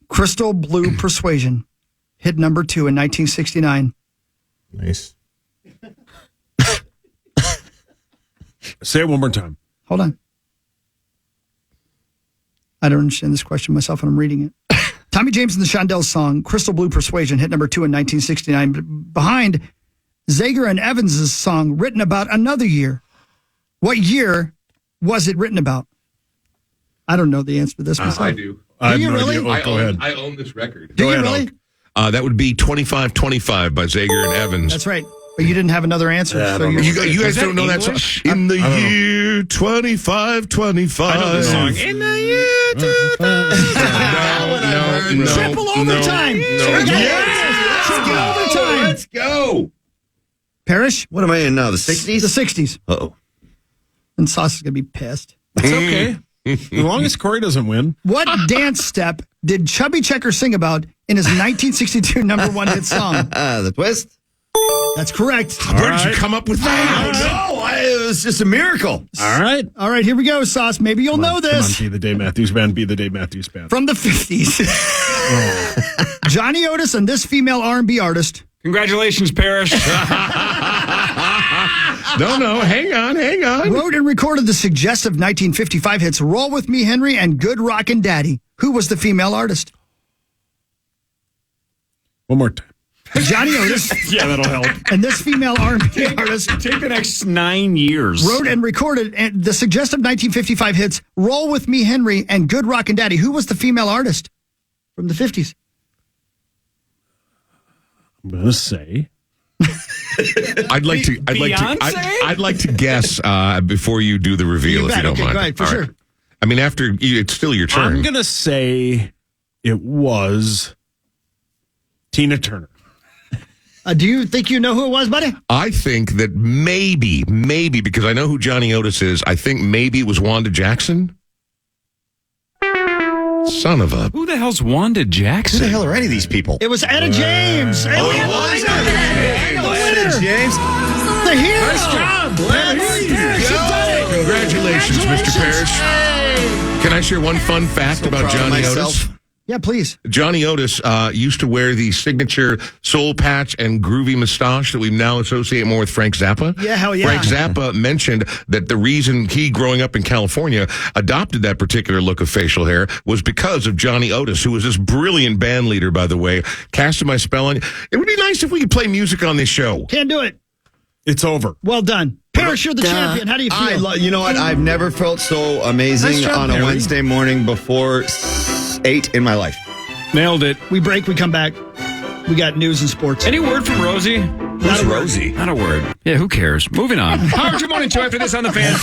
Crystal Blue Persuasion hit number 2 in 1969. Nice. Say it one more time. Hold on. I don't understand this question myself when I'm reading it. Tommy James and the Shondells song Crystal Blue Persuasion hit number 2 in 1969. But behind Zager and Evans' song Written About Another Year. What year was it written about? I don't know the answer to this myself. I do. I have you no really? idea. Oh, go ahead. I own this record. Do Go you ahead, really? Oak. That would be 25-25 by Zager and Evans. That's right. But you didn't have another answer. Yeah, I so don't you're know. You guys don't know that song? English? In the I don't know. year 2525. I know the song. In the year 2000. Triple overtime. Triple overtime. Let's go. Parrish, What am I in now? The 60s? the 60s. Uh-oh. And Sauce is going to be pissed. It's okay. As long as Corey doesn't win. What dance step did Chubby Checker sing about in his 1962 number 1 hit song? The twist? That's correct. Where did you come up with that? No, it was just a miracle. All right. All right, here we go, Sauce. Maybe you'll know Come on, this. be the Dave Matthews Band. Be the Dave Matthews Band. From the 50s. Johnny Otis and this female R&B artist. Congratulations, Parrish. No, hang on. Wrote and recorded the suggestive 1955 hits Roll With Me, Henry, and Good Rockin' Daddy. Who was the female artist? One more time. Johnny Otis Yeah, that'll help. and this female R&B artist Take the next 9 years. wrote and recorded the suggestive 1955 hits Roll With Me, Henry, and Good Rockin' Daddy. Who was the female artist from the 50s? I'm going to say. I'd like to guess before you do the reveal, You if bet. you don't Okay, mind. go ahead, for All sure. right. I mean, it's still your turn. I'm going to say it was Tina Turner. Do you think you know who it was, buddy? I think that maybe, because I know who Johnny Otis is, I think maybe it was Wanda Jackson. Son of a... Who the hell's Wanda Jackson? Who the hell are any of these people? It was Etta James. Etta James. The hero. Nice job. Congratulations, Mr. Parrish. Can I share one fun fact about Johnny Otis? Yeah, please. Johnny Otis used to wear the signature soul patch and groovy mustache that we now associate more with Frank Zappa. Yeah, hell yeah. Frank Zappa mentioned that the reason he, growing up in California, adopted that particular look of facial hair was because of Johnny Otis, who was this brilliant band leader, by the way. Casting my spell on you. It would be nice if we could play music on this show. Can't do it. It's over. Well done. Parrish, you're the champion. How do you feel? You know what? I've never felt so amazing Nice job, on a Perry. Wednesday morning before 8 in my life. Nailed it. We break, we come back. We got news and sports. Any word from Rosie? Who's Rosie? Not a word. Yeah, who cares? Moving on. Power Trip Morning Show after this on the Fan.